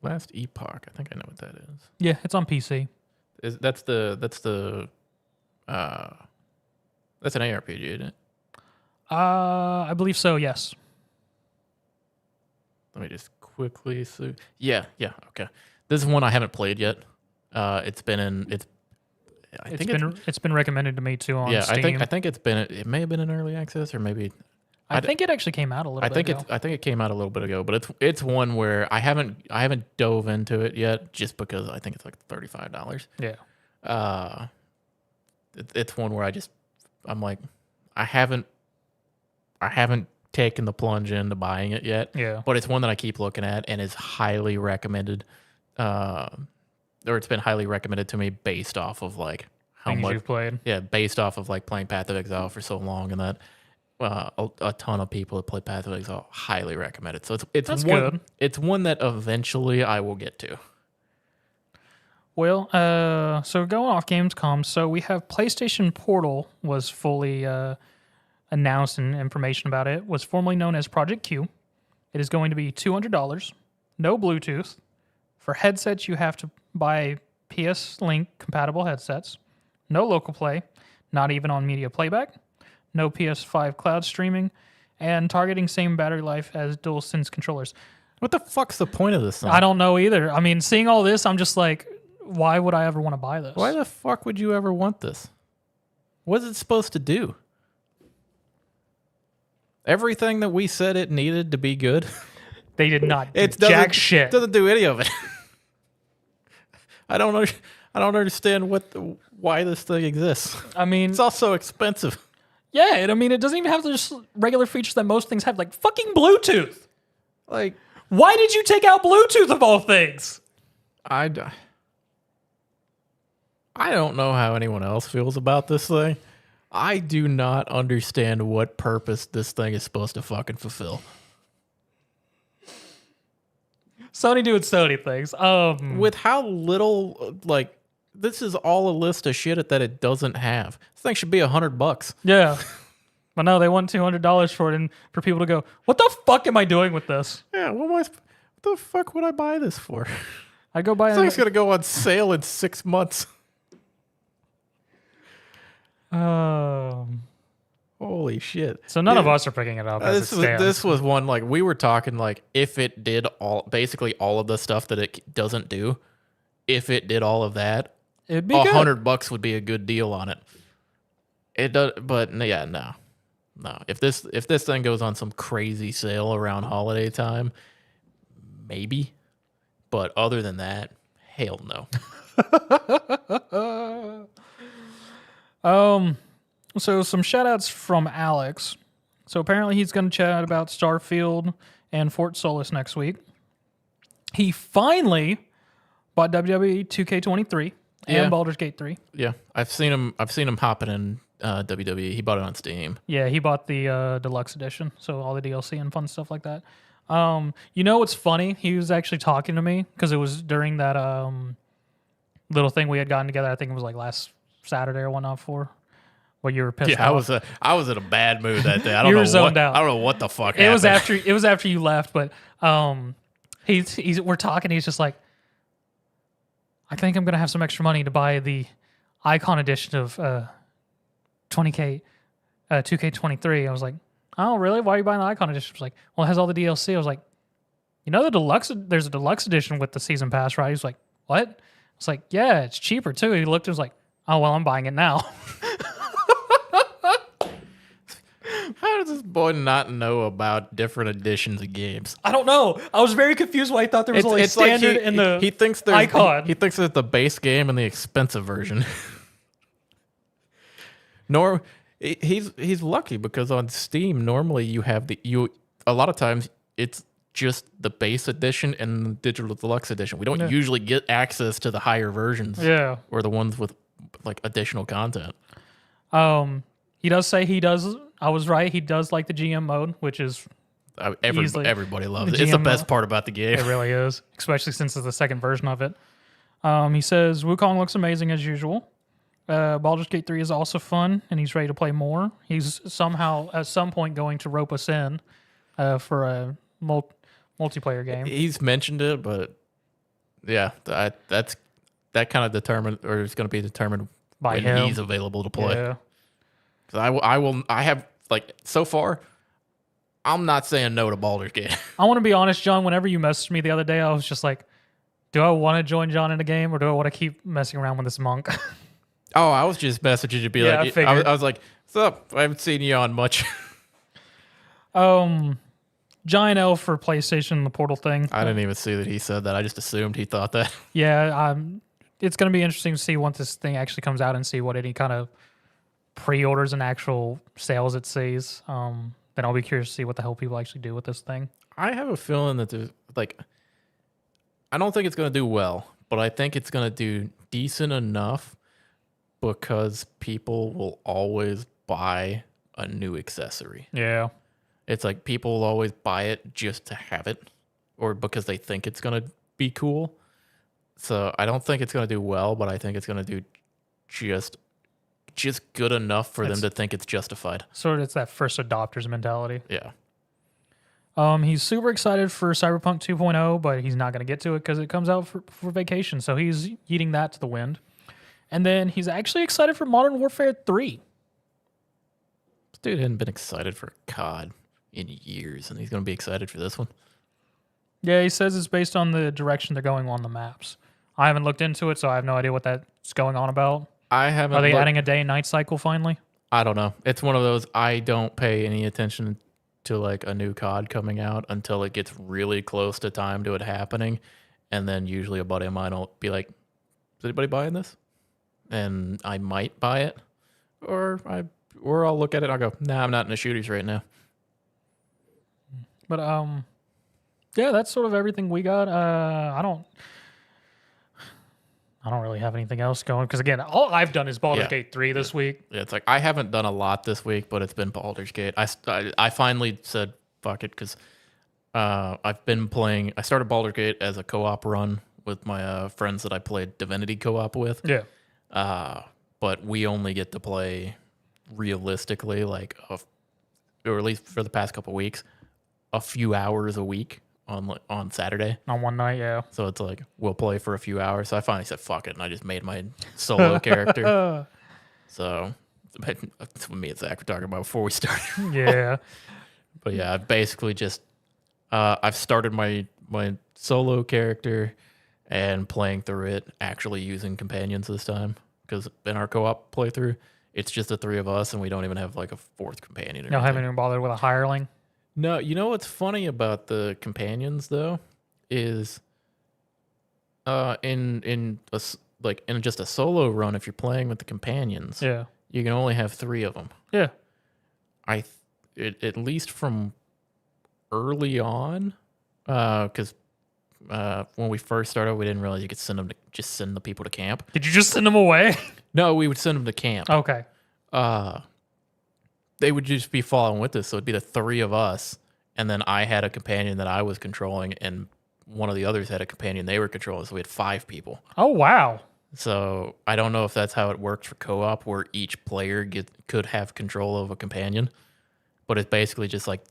Last Epoch, I think I know what that is. Yeah, it's on PC. That's an ARPG, isn't it? I believe so, yes. Let me just quickly see. Yeah, okay. This is one I haven't played yet. It's been recommended to me too on Steam. I think it may have been in early access or maybe I think it actually came out a little bit ago. I think it came out a little bit ago, but it's one where I haven't dove into it yet just because I think it's like $35. Yeah. It's one where I'm like I haven't taken the plunge into buying it yet. Yeah. But it's one that I keep looking at and is highly recommended. Or it's been highly recommended to me based off of like how Things much you've played. Yeah, based off of like playing Path of Exile for so long and that a ton of people that play Path of Exile highly recommend it. So it's That's one, good. It's one that eventually I will get to. Well, so going off Gamescom, so we have PlayStation Portal was fully announced and information about it was formerly known as Project Q. It is going to be $200, no Bluetooth. For headsets, you have to buy PS Link compatible headsets. No local play, not even on media playback. No PS5 cloud streaming, and targeting same battery life as DualSense controllers. What the fuck's the point of this thing? I don't know either. I mean, seeing all this, I'm just like, why would I ever want to buy this? Why the fuck would you ever want this? What is it supposed to do? Everything that we said it needed to be good. They did not do jack shit. Doesn't do any of it. I don't understand why this thing exists. I mean, it's also expensive. Yeah, I mean, it doesn't even have the regular features that most things have, like fucking Bluetooth. Like, why did you take out Bluetooth of all things? I don't know how anyone else feels about this thing. I do not understand what purpose this thing is supposed to fucking fulfill. Sony doing Sony things. With how little, like, this is all a list of shit that it doesn't have. This thing should be $100. Yeah. But no, they want $200 for it and for people to go, what the fuck am I doing with this? Yeah, what the fuck would I buy this for? I go buy this thing's going to go on sale in 6 months. Holy shit! So none of us are picking it up as it stands. This was one like we were talking like if it did basically all of the stuff that it doesn't do, if it did all of that, It'd be good. $100 would be a good deal on it. It does, but yeah, no. If this thing goes on some crazy sale around holiday time, maybe. But other than that, hell no. So some shout outs from Alex. So apparently he's going to chat about Starfield and Fort Solis next week. He finally bought WWE 2K23 and Baldur's Gate 3. Yeah, I've seen him hopping in WWE. He bought it on Steam. Yeah, he bought the deluxe edition, so all the DLC and fun stuff like that. You know what's funny? He was actually talking to me because it was during that little thing we had gotten together. I think it was like last Saturday or whatnot for. Well, you were pissed. Yeah, off. I was in a bad mood that day. I don't You know were zoned out. I don't know what the fuck It happened. was after you left, but we're talking. He's just like, I think I'm gonna have some extra money to buy the Icon edition of 2K23. I was like, oh really? Why are you buying the Icon edition? He was like, well, it has all the DLC. I was like, you know, there's a deluxe edition with the season pass, right? He's like, what? I was like, yeah, it's cheaper too. He looked and was like, oh well, I'm buying it now. How does this boy not know about different editions of games? I don't know. I was very confused why he thought there was only standard in the he thinks there's Icon. He thinks it's the base game and the expensive version. Nor he's lucky because on Steam normally you have a lot of times it's just the base edition and the digital deluxe edition. We don't usually get access to the higher versions. Yeah. Or the ones with like additional content. He does say he does. I was right. He does like the GM mode, which is Everybody loves it. the It's the GM best part about the game. it really is, especially since it's the second version of it. He says Wukong looks amazing as usual. Baldur's Gate 3 is also fun, and he's ready to play more. He's somehow at some point going to rope us in for a multiplayer game. He's mentioned it, but yeah, that kind of determined, or it's going to be determined By when him. he's available to play. Yeah. Because I have like so far, I'm not saying no to Baldur's Gate. I want to be honest, John. Whenever you messaged me the other day, I was just like, do I want to join John in a game, or do I want to keep messing around with this monk? Oh, I was just messaging you to be Yeah, I like, figured. I was like, what's up? I haven't seen you on much. Giant L for PlayStation, the Portal thing. I didn't even see that he said that. I just assumed he thought that. Yeah, it's going to be interesting to see once this thing actually comes out and see what any kind of pre-orders and actual sales it sees. Then I'll be curious to see what the hell people actually do with this thing. I have a feeling that I don't think it's going to do well, but I think it's going to do decent enough because people will always buy a new accessory. Yeah. It's like people will always buy it just to have it or because they think it's going to be cool. So I don't think it's going to do well, but I think it's going to do just good enough for them to think it's justified. Sort of it's that first adopters mentality. Yeah. He's super excited for Cyberpunk 2.0, but he's not going to get to it because it comes out for vacation. So he's eating that to the wind. And then he's actually excited for Modern Warfare 3. This dude hadn't been excited for COD in years, and he's going to be excited for this one. Yeah, he says it's based on the direction they're going on the maps. I haven't looked into it, so I have no idea what that's going on about. I haven't. Are they adding a day and night cycle finally? I don't know. It's one of those I don't pay any attention to like a new COD coming out until it gets really close to time to it happening, and then usually a buddy of mine will be like, "Is anybody buying this?" And I might buy it, or I'll look at it and I'll go, "Nah, I'm not in the shooters right now." But yeah, that's sort of everything we got. I don't really have anything else going because again, all I've done is Baldur's Gate 3 this week. Yeah, it's like I haven't done a lot this week, but it's been Baldur's Gate. I finally said fuck it because I've been playing. I started Baldur's Gate as a co-op run with my friends that I played Divinity co-op with. Yeah. But we only get to play realistically, like, or at least for the past couple of weeks, a few hours a week on Saturday. On one night, yeah. So it's like we'll play for a few hours. So I finally said fuck it, and I just made my solo character. So That's what me and Zach were talking about before we started. Yeah. But yeah, I've basically just I've started my solo character and playing through it, actually using companions this time, because in our co-op playthrough, it's just the three of us, and we don't even have like a fourth companion. No, haven't even bothered with a hireling. No, you know what's funny about the companions though is in just a solo run, if you're playing with the companions, Yeah. you can only have 3 of them. Yeah. At least from early on, because when we first started, we didn't realize you could send the people to camp. Did you just send them away? No, we would send them to camp. Okay. They would just be following with us, so it'd be the 3 of us, and then I had a companion that I was controlling, and one of the others had a companion they were controlling, so we had 5 people. Oh, wow. So I don't know if that's how it works for co-op, where each player could have control of a companion, but it's basically just like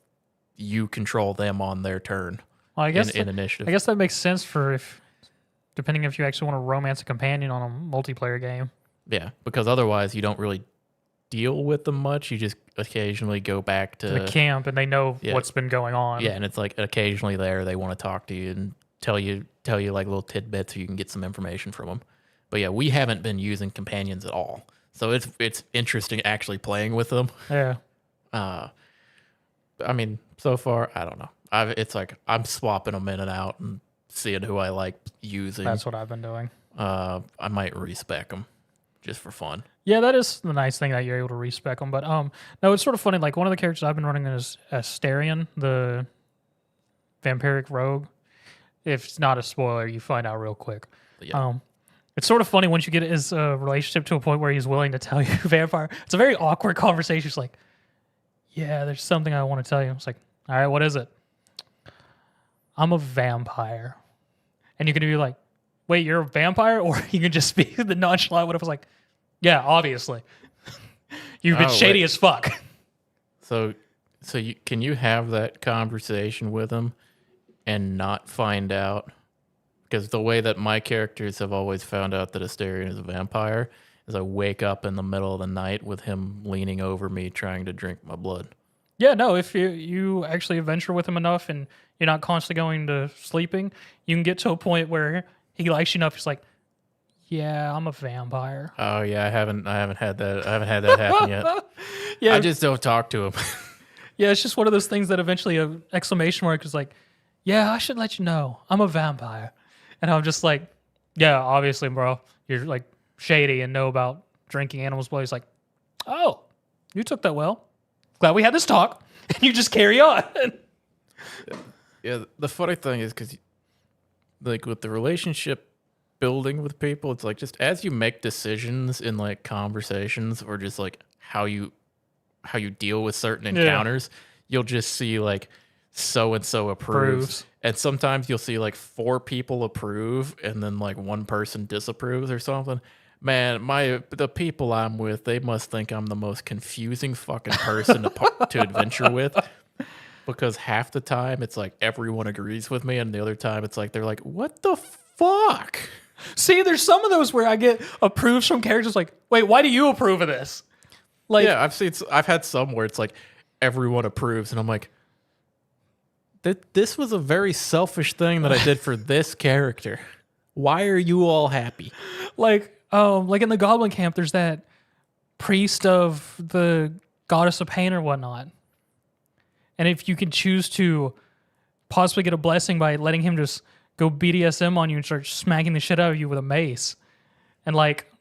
you control them on their turn. Well, I guess in initiative. I guess that makes sense depending if you actually want to romance a companion on a multiplayer game. Yeah, because otherwise you don't really deal with them much. You just occasionally go back to the camp, and they know what's been going on. Yeah, and it's like occasionally there they want to talk to you and tell you like little tidbits so you can get some information from them. But yeah, we haven't been using companions at all, so it's interesting actually playing with them. Yeah. I mean, so far I don't know. It's like I'm swapping them in and out and seeing who I like using. That's what I've been doing. I might respec them just for fun. Yeah, that is the nice thing, that you're able to respec them. But no, it's sort of funny. Like, one of the characters I've been running is Asterion, the vampiric rogue. If it's not a spoiler, you find out real quick. Yeah. It's sort of funny once you get his relationship to a point where he's willing to tell you vampire. It's a very awkward conversation. It's like, yeah, there's something I want to tell you. It's like, all right, what is it? I'm a vampire. And you can be like, wait, you're a vampire? Or you can just be the nonchalant. What if it's like, yeah, obviously. You've been shady as fuck. So can you have that conversation with him and not find out? Because the way that my characters have always found out that Asterion is a vampire is I wake up in the middle of the night with him leaning over me trying to drink my blood. Yeah, no, if you actually adventure with him enough and you're not constantly going to sleeping, you can get to a point where he likes you enough. He's like, yeah, I'm a vampire. Oh yeah, I haven't had that. I haven't had that happen yet. Yeah, I just don't talk to him. Yeah, it's just one of those things that eventually an exclamation mark is like, yeah, I should let you know I'm a vampire. And I'm just like, yeah, obviously, bro, you're like shady and know about drinking animals' blood. He's like, oh, you took that well. Glad we had this talk. And you just carry on. Yeah, the funny thing is because, like, with the relationship building with people, it's like just as you make decisions in like conversations or just like how you deal with certain encounters, you'll just see like so and so approves. And sometimes you'll see like 4 people approve and then like 1 person disapproves or something. Man, the people I'm with, they must think I'm the most confusing fucking person to adventure with, because half the time it's like everyone agrees with me, and the other time it's like they're like, "What the fuck?" See, there's some of those where I get approves from characters like, "Wait, why do you approve of this?" Like, yeah, I've had some where it's like everyone approves, and I'm like, this was a very selfish thing that I did for this character. Why are you all happy? like in the Goblin Camp, there's that priest of the goddess of pain or whatnot. And if you can choose to possibly get a blessing by letting him just go BDSM on you and start smacking the shit out of you with a mace. And like,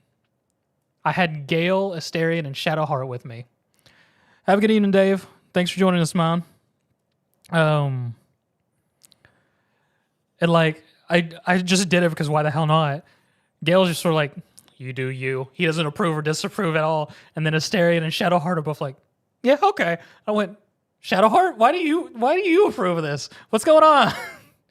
I had Gale, Asterion, and Shadowheart with me. Have a good evening, Dave. Thanks for joining us, man. And like, I just did it because why the hell not? Gale's just sort of like, you do you. He doesn't approve or disapprove at all. And then Asterion and Shadowheart are both like, yeah, okay. I went, Shadowheart, why do you approve of this? What's going on?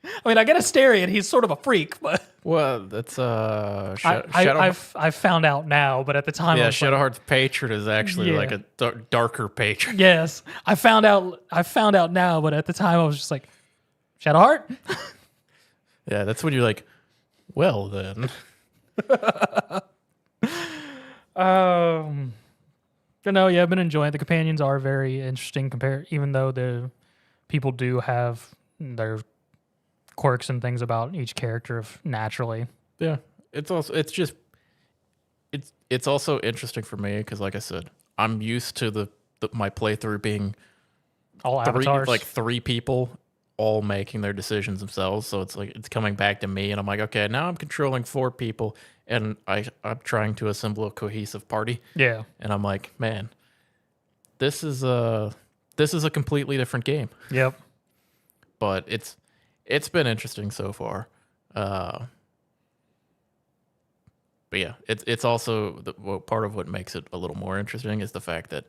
I mean, I get Asterion. He's sort of a freak, but well, that's I've found out now, but at the time, yeah, Shadowheart's patron is actually like a darker patron. Yes, I found out now, but at the time, I was just like, Shadowheart. Yeah, that's when you're like, well then. But no, yeah, I've been enjoying it. The companions are very interesting compared, even though the people do have their quirks and things about each character naturally. Yeah, it's also interesting for me because, like I said, I'm used to my playthrough being All avatars. three people all making their decisions themselves. So it's like it's coming back to me, and I'm like, okay, now I'm controlling 4 people, and I'm trying to assemble a cohesive party. Yeah. And I'm like, man, this is a completely different game. Yep. But it's been interesting so far. But yeah, it's also part of what makes it a little more interesting is the fact that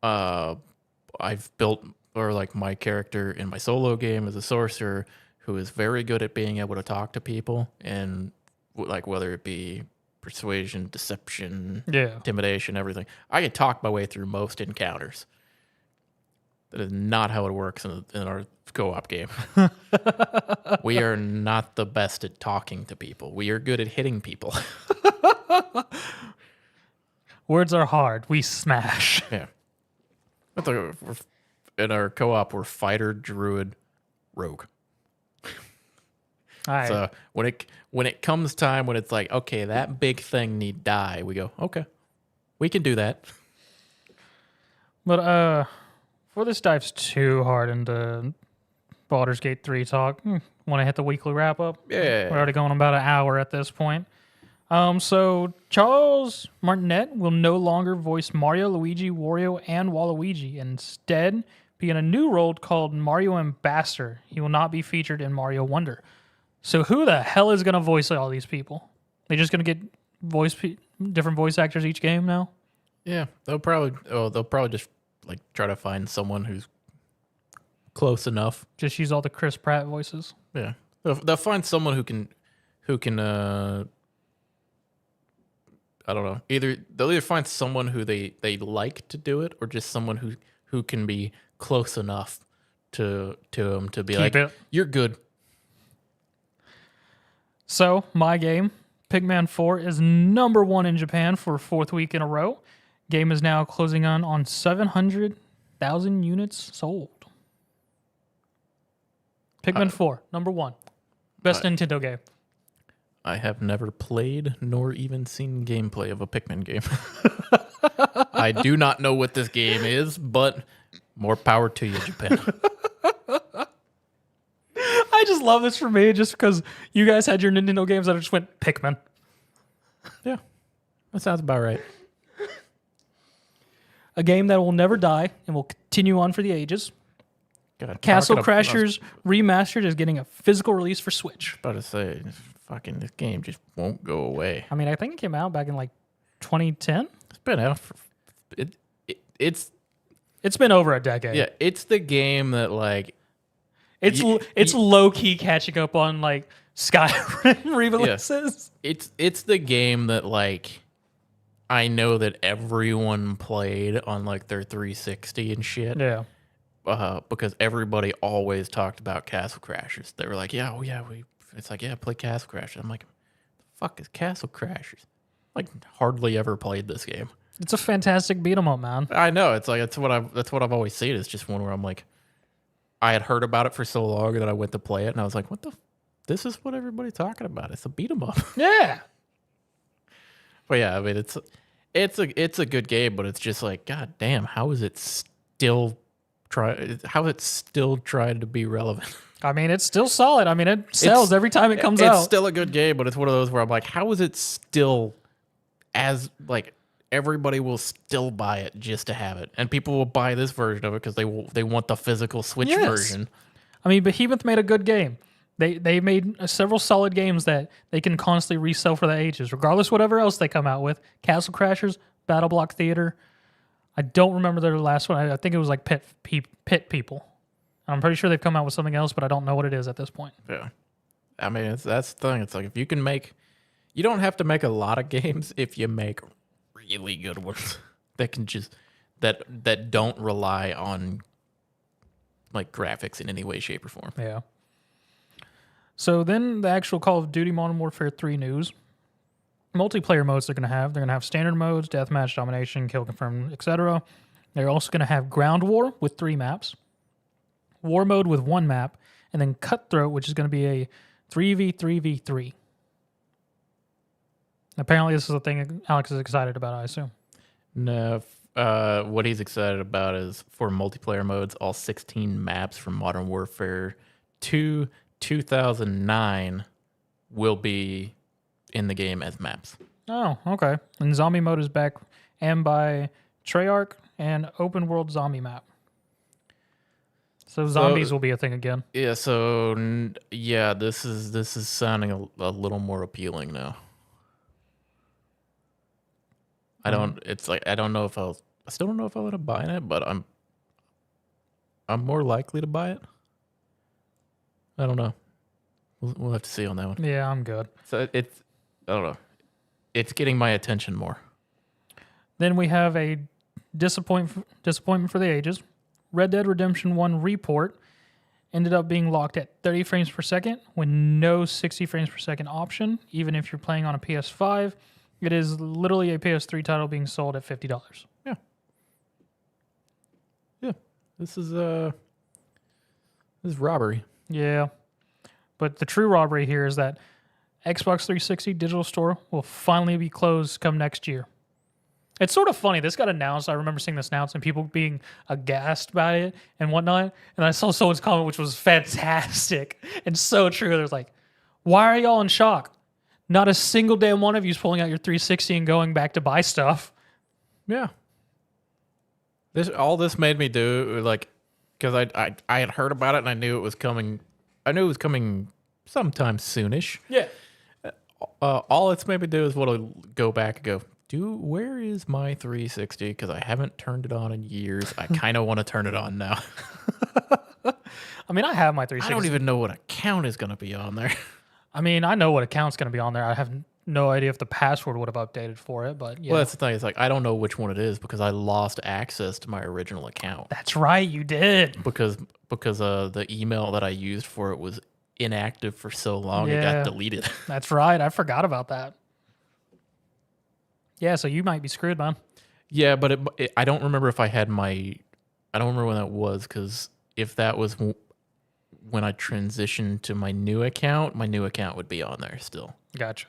I've built, or like my character in my solo game is a sorcerer who is very good at being able to talk to people, and like whether it be persuasion, deception, intimidation, everything. I can talk my way through most encounters. That is not how it works in our co-op game. We are not the best at talking to people. We are good at hitting people. Words are hard. We smash. Yeah. In our co-op, we're fighter, druid, rogue. All right. So when it comes time when it's like, okay, that big thing need die, we go, okay, we can do that. But before this dives too hard into Baldur's Gate 3 talk, want to hit the weekly wrap up? Yeah. We're already going about an hour at this point. So Charles Martinet will no longer voice Mario, Luigi, Wario, and Waluigi. Instead, be in a new role called Mario Ambassador. He will not be featured in Mario Wonder. So who the hell is going to voice all these people? They just going to get different voice actors each game now? Yeah, they'll probably just like try to find someone who's close enough. Just use all the Chris Pratt voices. Yeah, they'll find someone who can. I don't know. They'll either find someone who they like to do it, or just someone who can be close enough to him to be Keep it. You're good. So, my game, Pigman 4, is number 1 in Japan for a 4th week in a row. Game is now closing on 700,000 units sold. Pigman 4, number 1. Best Nintendo game. I have never played nor even seen gameplay of a Pikmin game. I do not know what this game is, but more power to you, Japan. I just love this for me, just because you guys had your Nintendo games that just went Pikmin. Yeah, that sounds about right. A game that will never die and will continue on for the ages. God, Castle Crashers Remastered is getting a physical release for Switch. About to say, fucking this game just won't go away. I mean, I think it came out back in like 2010. It's been out for it's been over a decade. Yeah, it's the game that like it's low key catching up on like Skyrim re-releases. Yeah. It's the game that like I know that everyone played on like their 360 and shit. Yeah. Because everybody always talked about Castle Crashers. They were like, yeah, oh yeah, it's like, yeah, play Castle Crashers. I'm like, the fuck is Castle Crashers? Like, hardly ever played this game. It's a fantastic beat 'em up, man. I know. It's like that's what I've always seen. It's just one where I'm like, I had heard about it for so long that I went to play it, and I was like, what the? This is what everybody's talking about. It's a beat 'em up. Yeah. But yeah, I mean, it's a good game, but it's just like, god damn, how is it still trying to be relevant? I mean, it's still solid. I mean, it sells every time it comes out. It's still a good game, but it's one of those where I'm like, how is it still as like everybody will still buy it just to have it, and people will buy this version of it because they want the physical Switch version. I mean, Behemoth made a good game. They made several solid games that they can constantly resell for the ages, regardless whatever else they come out with. Castle Crashers, Battle Block Theater. I don't remember their last one. I think it was like Pit People. I'm pretty sure they've come out with something else, but I don't know what it is at this point. Yeah. I mean, that's the thing. It's like if you can you don't have to make a lot of games if you make really good ones that can just that don't rely on like graphics in any way, shape, or form. Yeah. So then the actual Call of Duty Modern Warfare 3 news. multiplayer modes they're going to have standard modes, deathmatch, domination, kill confirm, etc. They're also going to have ground war with 3 maps, war mode with 1 map, and then cutthroat, which is going to be a 3v3v3. Apparently, this is a thing Alex is excited about, I assume. No, what he's excited about is for multiplayer modes, all 16 maps from Modern Warfare 2 2009 will be in the game as maps. Oh, okay. And zombie mode is back and by Treyarch and open world zombie map. So zombies will be a thing again. Yeah, so this is sounding a little more appealing now. I don't know if I still don't know if I'll end up buying it, but I'm more likely to buy it. I don't know. We'll have to see on that one. Yeah, I'm good. So I don't know. It's getting my attention more. Then we have a disappointment for the ages. Red Dead Redemption 1 report ended up being locked at 30 frames per second with no 60 frames per second option, even if you're playing on a PS5. It is literally a PS3 title being sold at $50. Yeah. Yeah. This is robbery. Yeah. But the true robbery here is that Xbox 360 digital store will finally be closed come next year. It's sort of funny. This got announced. I remember seeing this announced and people being aghast about it and whatnot. And I saw someone's comment, which was fantastic and so true. There's like, why are y'all in shock? Not a single damn one of you is pulling out your 360 and going back to buy stuff. Yeah. All this made me do, like, because I had heard about it and I knew it was coming. I knew it was coming sometime soonish. Yeah. All it's made me do is want to go back and go, where is my 360? Because I haven't turned it on in years. I kind of want to turn it on now. I mean, I have my 360. I don't even know what account is going to be on there. I mean, I know what account's going to be on there. I have no idea if the password would have updated for it, but yeah. Well, that's the thing. It's like, I don't know which one it is because I lost access to my original account. That's right, you did. Because the email that I used for it was inactive for so long, it got deleted. That's right. I forgot about that. Yeah, so you might be screwed, man. Yeah, but I don't remember if I had I don't remember when that was, because if that was when I transitioned to my new account would be on there still. Gotcha.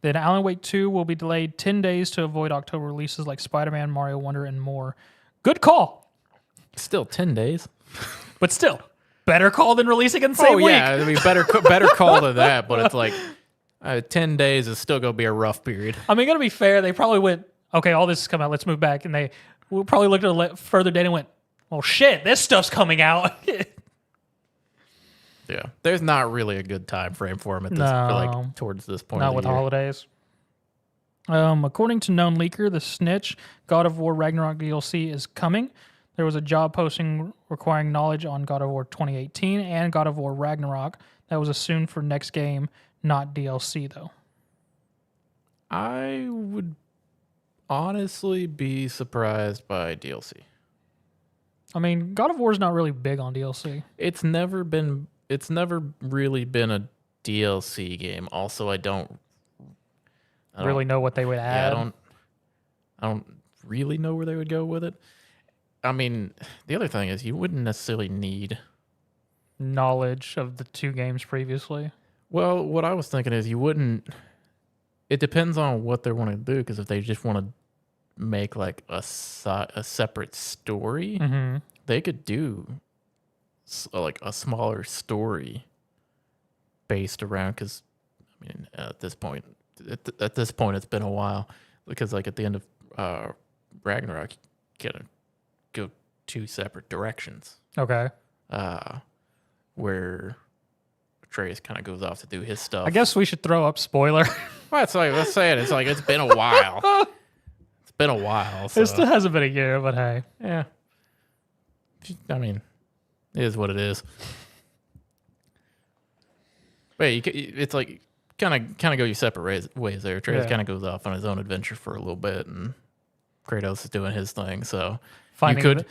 Then Alan Wake 2 will be delayed 10 days to avoid October releases like Spider-Man, Mario Wonder, and more. Good call. Still 10 days. But still, better call than releasing in the same week. Yeah, I mean, better call than that, but it's like 10 days is still going to be a rough period. I mean, going to be fair, they probably went, okay, all this has come out, let's move back. And they probably looked at a further date and went, well, shit, this stuff's coming out. Yeah, there's not really a good time frame for them towards this point. Not with holidays. According to known leaker, the Snitch God of War Ragnarok DLC is coming. There was a job posting requiring knowledge on God of War 2018 and God of War Ragnarok that was assumed for next game, not DLC though. I would honestly be surprised by DLC. I mean, God of War is not really big on DLC. It's never really been a DLC game. Also, I don't really know what they would add. Yeah, I don't really know where they would go with it. I mean, the other thing is you wouldn't necessarily need knowledge of the 2 games previously. Well, what I was thinking is you wouldn't. It depends on what they want to do, because if they just want to make like a separate story, they could do like a smaller story based around, because I mean at this point it's been a while, because like at the end of Ragnarok you gotta go 2 separate directions. Okay. Where Atreus kind of goes off to do his stuff. I guess we should throw up spoiler. Well, it's like, let's say it. It's like it's been a while. It's been a while. So. It still hasn't been a year, but hey. Yeah. I mean, it is what it is. Wait, it's like kind of go your separate ways there. Atreus kind of goes off on his own adventure for a little bit, and Kratos is doing his thing. So finding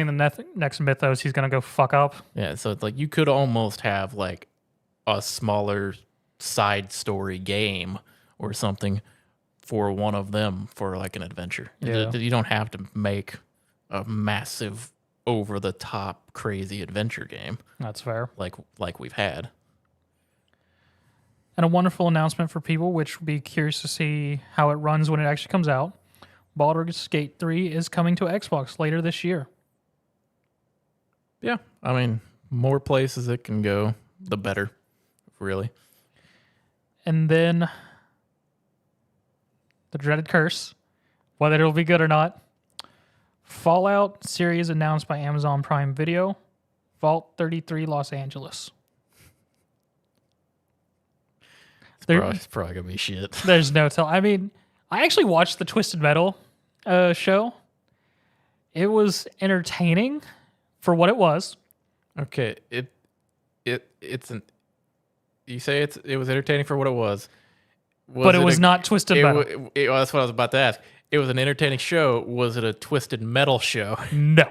the next mythos, he's gonna go fuck up. Yeah, so it's like you could almost have like a smaller side story game or something for one of them for like an adventure. Yeah. You don't have to make a massive, over the top, crazy adventure game That's fair. like we've had. And a wonderful announcement for people, which will be curious to see how it runs when it actually comes out. Baldur's Gate 3 is coming to Xbox later this year. Yeah, I mean, more places it can go, the better, really. And then the dreaded curse, whether it'll be good or not. Fallout series announced by Amazon Prime Video. Vault 33 Los Angeles. It's probably going to be shit. There's no tell. I mean, I actually watched the Twisted Metal show. It was entertaining for what it was. Okay, you say it was entertaining for what it was. But it was not Twisted Metal. That's what I was about to ask. It was an entertaining show. Was it a Twisted Metal show? No.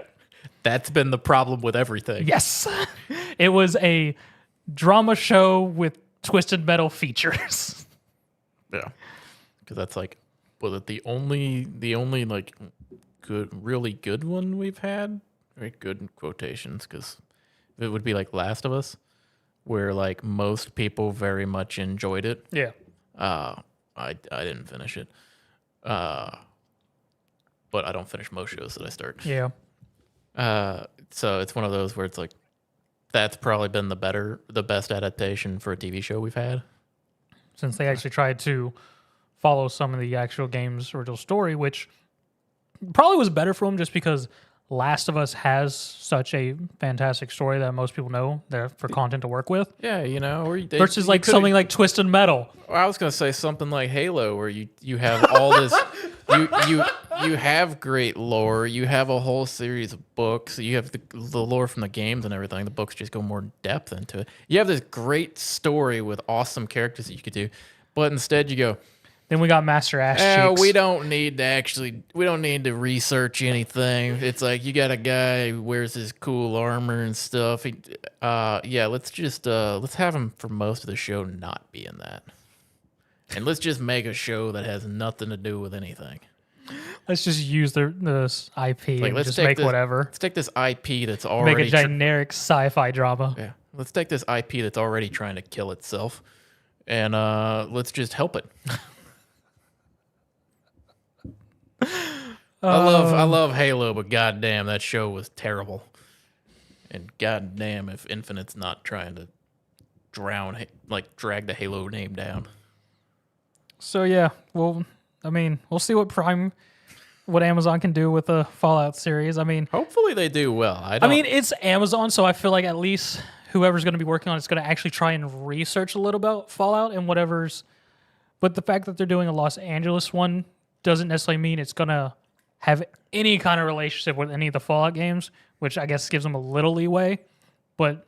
That's been the problem with everything. Yes. It was a drama show with Twisted Metal features. Yeah. Because that's like, was it the only like really good one we've had? Very good in quotations, because it would be like Last of Us, where like most people very much enjoyed it. Yeah. I didn't finish it. But I don't finish most shows that I start. Yeah. So it's one of those where it's like, that's probably been the best adaptation for a TV show we've had. Since they actually tried to follow some of the actual game's original story, which probably was better for them just because Last of Us has such a fantastic story that most people know there for content to work with. Yeah, you know, versus like something like Twisted Metal. I was gonna say something like Halo, where you have all this, you have great lore, you have a whole series of books, you have the lore from the games and everything. The books just go more in depth into it. You have this great story with awesome characters that you could do, but instead you go, then we got Master Ass Cheeks. we don't need to research anything. It's like, you got a guy who wears his cool armor and stuff. Let's have him for most of the show not be in that. And let's just make a show that has nothing to do with anything. Let's just use this IP Like, and let's just take make this- whatever. Let's take this IP that's already Make a generic sci-fi drama. yeah. Let's take this IP that's already trying to kill itself, and let's just help it. I love Halo, but goddamn, that show was terrible. And goddamn, if Infinite's not trying to drag the Halo name down. So yeah, well, I mean, we'll see what Amazon can do with the Fallout series. I mean, Hopefully they do well. I mean, it's Amazon, so I feel like at least whoever's going to be working on it's going to actually try and research a little about Fallout and whatever's. But the fact that they're doing a Los Angeles one doesn't necessarily mean it's going to have any kind of relationship with any of the Fallout games, which I guess gives them a little leeway. But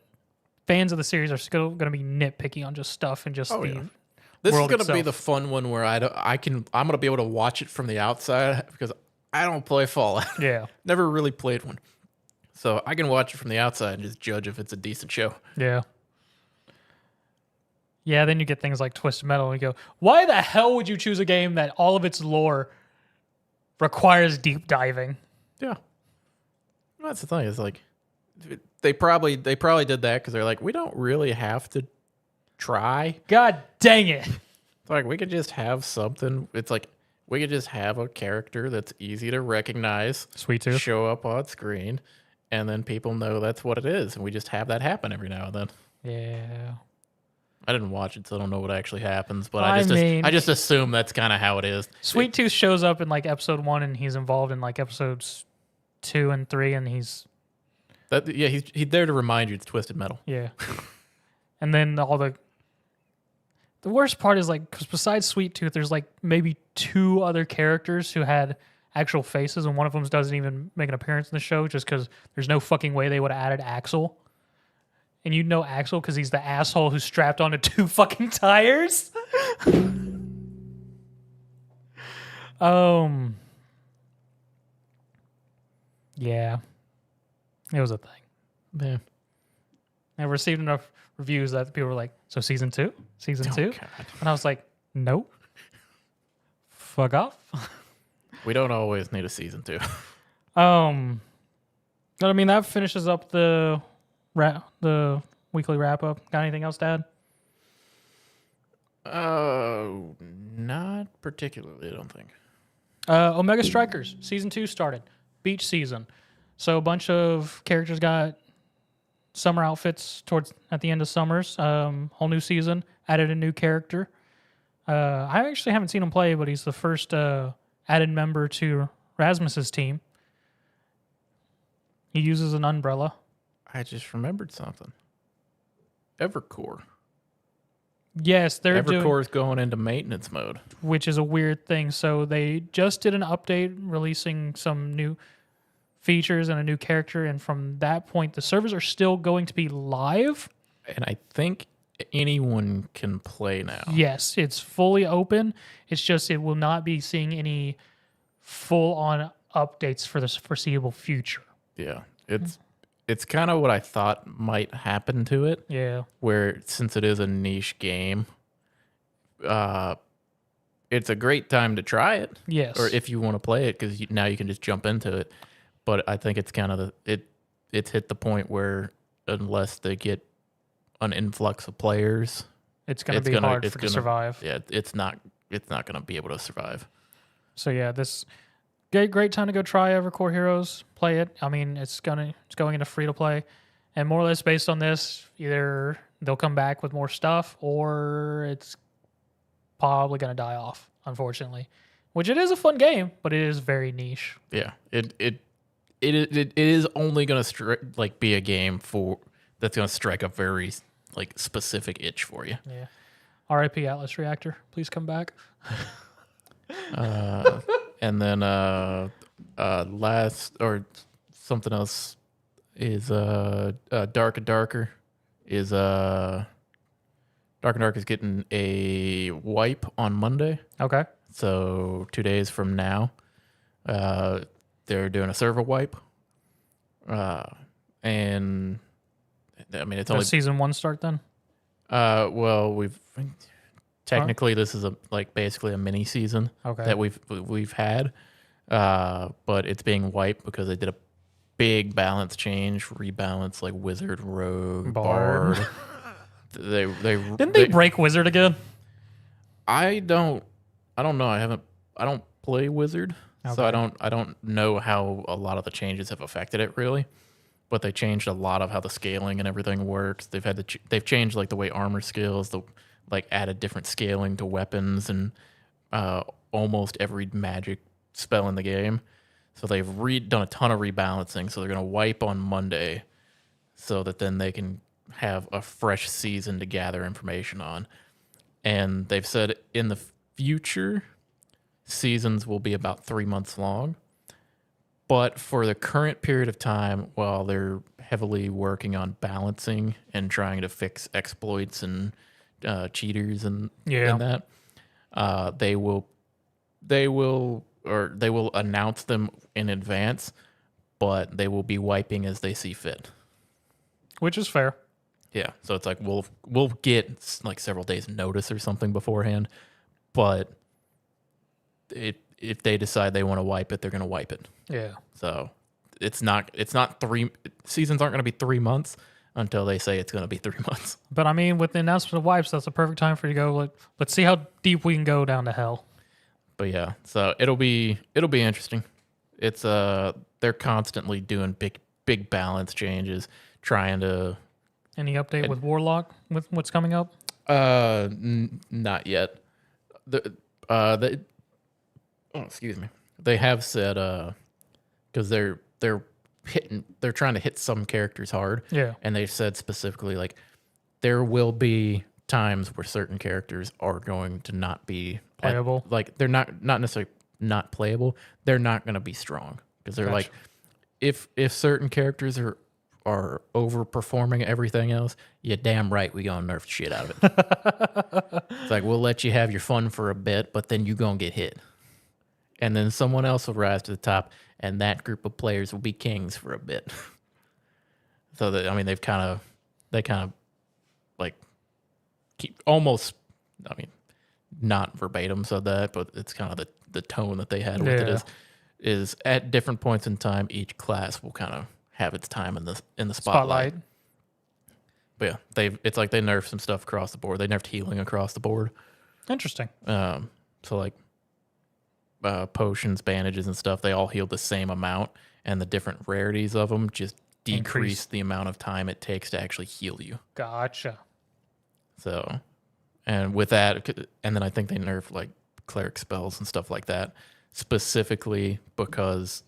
fans of the series are still going to be nitpicky on just stuff and just This is world going to be itself. the fun one where I'm going to be able to watch it from the outside because I don't play Fallout. Yeah. Never really played one. So I can watch it from the outside and just judge if it's a decent show. Yeah. Yeah, then you get things like Twisted Metal and you go, why the hell would you choose a game that all of its lore requires deep diving? Yeah. That's the thing. It's like they probably did that because they're like, we don't really have to try. God dang it. It's like, we could just have something. It's like, we could just have a character that's easy to recognize, Sweet Tooth. show up on screen, and then people know that's what it is. And we just have that happen every now and then. Yeah. I didn't watch it, so I don't know what actually happens, but I mean- I just assume that's kind of how it is. Sweet Tooth shows up in like episode 1 and he's involved in like episodes 2 and 3 and he's He's there to remind you it's Twisted Metal. yeah. And then all the worst part is like, because besides Sweet Tooth, there's like maybe 2 other characters who had actual faces, and one of them doesn't even make an appearance in the show just because there's no fucking way they would have added Axel. And you know Axel because he's the asshole who's strapped onto 2 fucking tires. Yeah. It was a thing. Yeah. I received enough reviews that people were like, so season 2? Season 2? God. And I was like, nope. fuck off. We don't always need a season 2. But I mean, that finishes up the weekly wrap up. Got anything else to add? Not particularly, I don't think. Omega Strikers season 2 started. Beach season. So a bunch of characters got summer outfits at the end of summers. Whole new season. Added a new character. I actually haven't seen him play, but he's the first added member to Rasmus's team. He uses an umbrella. I just remembered something. Evercore. Yes, Evercore's going into maintenance mode, which is a weird thing. So they just did an update releasing some new features and a new character, and from that point the servers are still going to be live. And I think anyone can play now. Yes, it's fully open. It's just it will not be seeing any full-on updates for the foreseeable future. Yeah, it's kind of what I thought might happen to it. Yeah. Where since it is a niche game, it's a great time to try it. Yes. Or if you want to play it, because now you can just jump into it. But I think it's kind of it's hit the point where unless they get an influx of players, it's going to be hard to survive. Yeah, it's not going to be able to survive. So yeah, this great time to go try Evercore Heroes, play it. I mean, it's going into free to play, and more or less based on this, either they'll come back with more stuff or it's probably going to die off, unfortunately. Which it is a fun game, but it is very niche. Yeah, it is only going to be a game that's going to strike a very specific itch for you. Yeah. R.I.P. Atlas Reactor, please come back. And then last or something else is Dark and Darker is Dark and Dark is getting a wipe on Monday. Okay. So 2 days from now, they're doing a server wipe. And I mean, it's only season 1 start then. Well, technically this is basically a mini season that we've had, but it's being wiped because they did a big balance change, rebalance Wizard, Rogue, Bard. Didn't they break Wizard again? I don't know. I don't play Wizard, so I don't know how a lot of the changes have affected it really. But they changed a lot of how the scaling and everything works. They've changed the way armor scales, added different scaling to weapons and almost every magic spell in the game. So they've done a ton of rebalancing. So they're going to wipe on Monday so that then they can have a fresh season to gather information on. And they've said in the future, seasons will be about 3 months long. But for the current period of time, while they're heavily working on balancing and trying to fix exploits and cheaters and that, they will announce them in advance, but they will be wiping as they see fit. Which is fair. Yeah, so it's we'll get several days notice or something beforehand, but if they decide they want to wipe it, they're going to wipe it. Yeah. So it's not seasons aren't going to be 3 months until they say it's going to be 3 months. But I mean, with the announcement of wipes, that's a perfect time for you to go. Let's see how deep we can go down to hell. But yeah, so it'll be interesting. It's they're constantly doing big balance changes, trying to. Any update with Warlock with what's coming up? Not yet. Excuse me. They have said because they're trying to hit some characters hard. Yeah. And they said specifically there will be times where certain characters are going to not be playable. They're not necessarily not playable. They're not going to be strong because they're if certain characters are overperforming everything else, you're damn right we gonna nerf the shit out of it. It's we'll let you have your fun for a bit, but then you gonna get hit. And then someone else will rise to the top, and that group of players will be kings for a bit. So that they kind of keep almost, not verbatim said that, but it's kind of the tone that they had with it Yeah. is at different points in time, each class will kind of have its time in the spotlight. Spotlight. But yeah, it's like they nerfed some stuff across the board. They nerfed healing across the board. Interesting. So like potions, bandages, and stuff, they all heal the same amount, and the different rarities of them just decrease the amount of time it takes to actually heal you. Gotcha. So, and with that, and then I think they nerfed like cleric spells and stuff like that, specifically because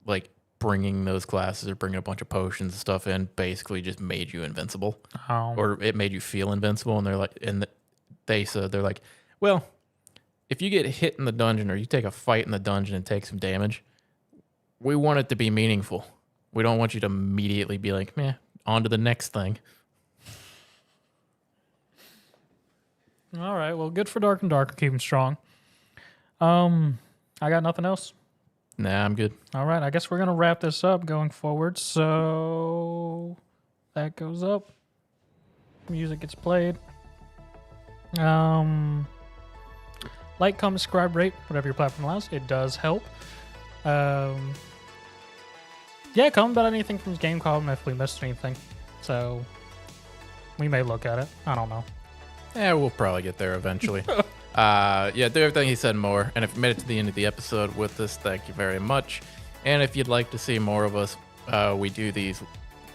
like bringing those classes or bringing a bunch of potions and stuff in basically just made you invincible, or it made you feel invincible. And they're like, they said, they're like, well, if you get hit in the dungeon or you take a fight in the dungeon and take some damage, we want it to be meaningful. We don't want you to immediately be like, meh, on to the next thing. All right. Well, good for Dark and Darker. Keep them strong. I got nothing else. Nah, I'm good. All right. I guess we're going to wrap this up going forward. So that goes up. Music gets played. Like, comment, subscribe, rate, whatever your platform allows. It does help. Yeah, comment about anything from Gamescom if we missed anything. So we may look at it. I don't know. Yeah, we'll probably get there eventually. Yeah, do everything he said and more. And if you made it to the end of the episode with us, thank you very much. And if you'd like to see more of us, we do these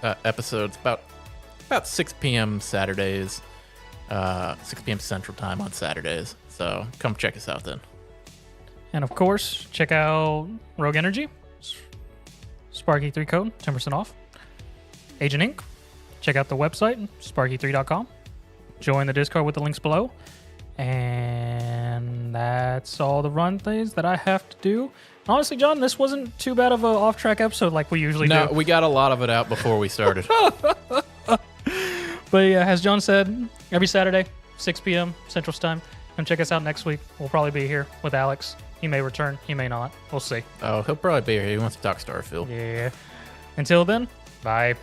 episodes about 6 p.m. Saturdays, 6 p.m. Central Time on Saturdays. So come check us out then. And of course, check out Rogue Energy, Sparky3 code, 10% off. Agent Inc. Check out the website, sparky3.com. Join the Discord with the links below. And that's all the run things that I have to do. Honestly, John, this wasn't too bad of an off-track episode like we usually do. No, we got a lot of it out before we started. But yeah, as John said, every Saturday, 6 p.m. Central Time. And check us out next week. We'll probably be here with Alex. He may return. He may not. We'll see. Oh, he'll probably be here. He wants to talk Starfield. Yeah. Until then, bye.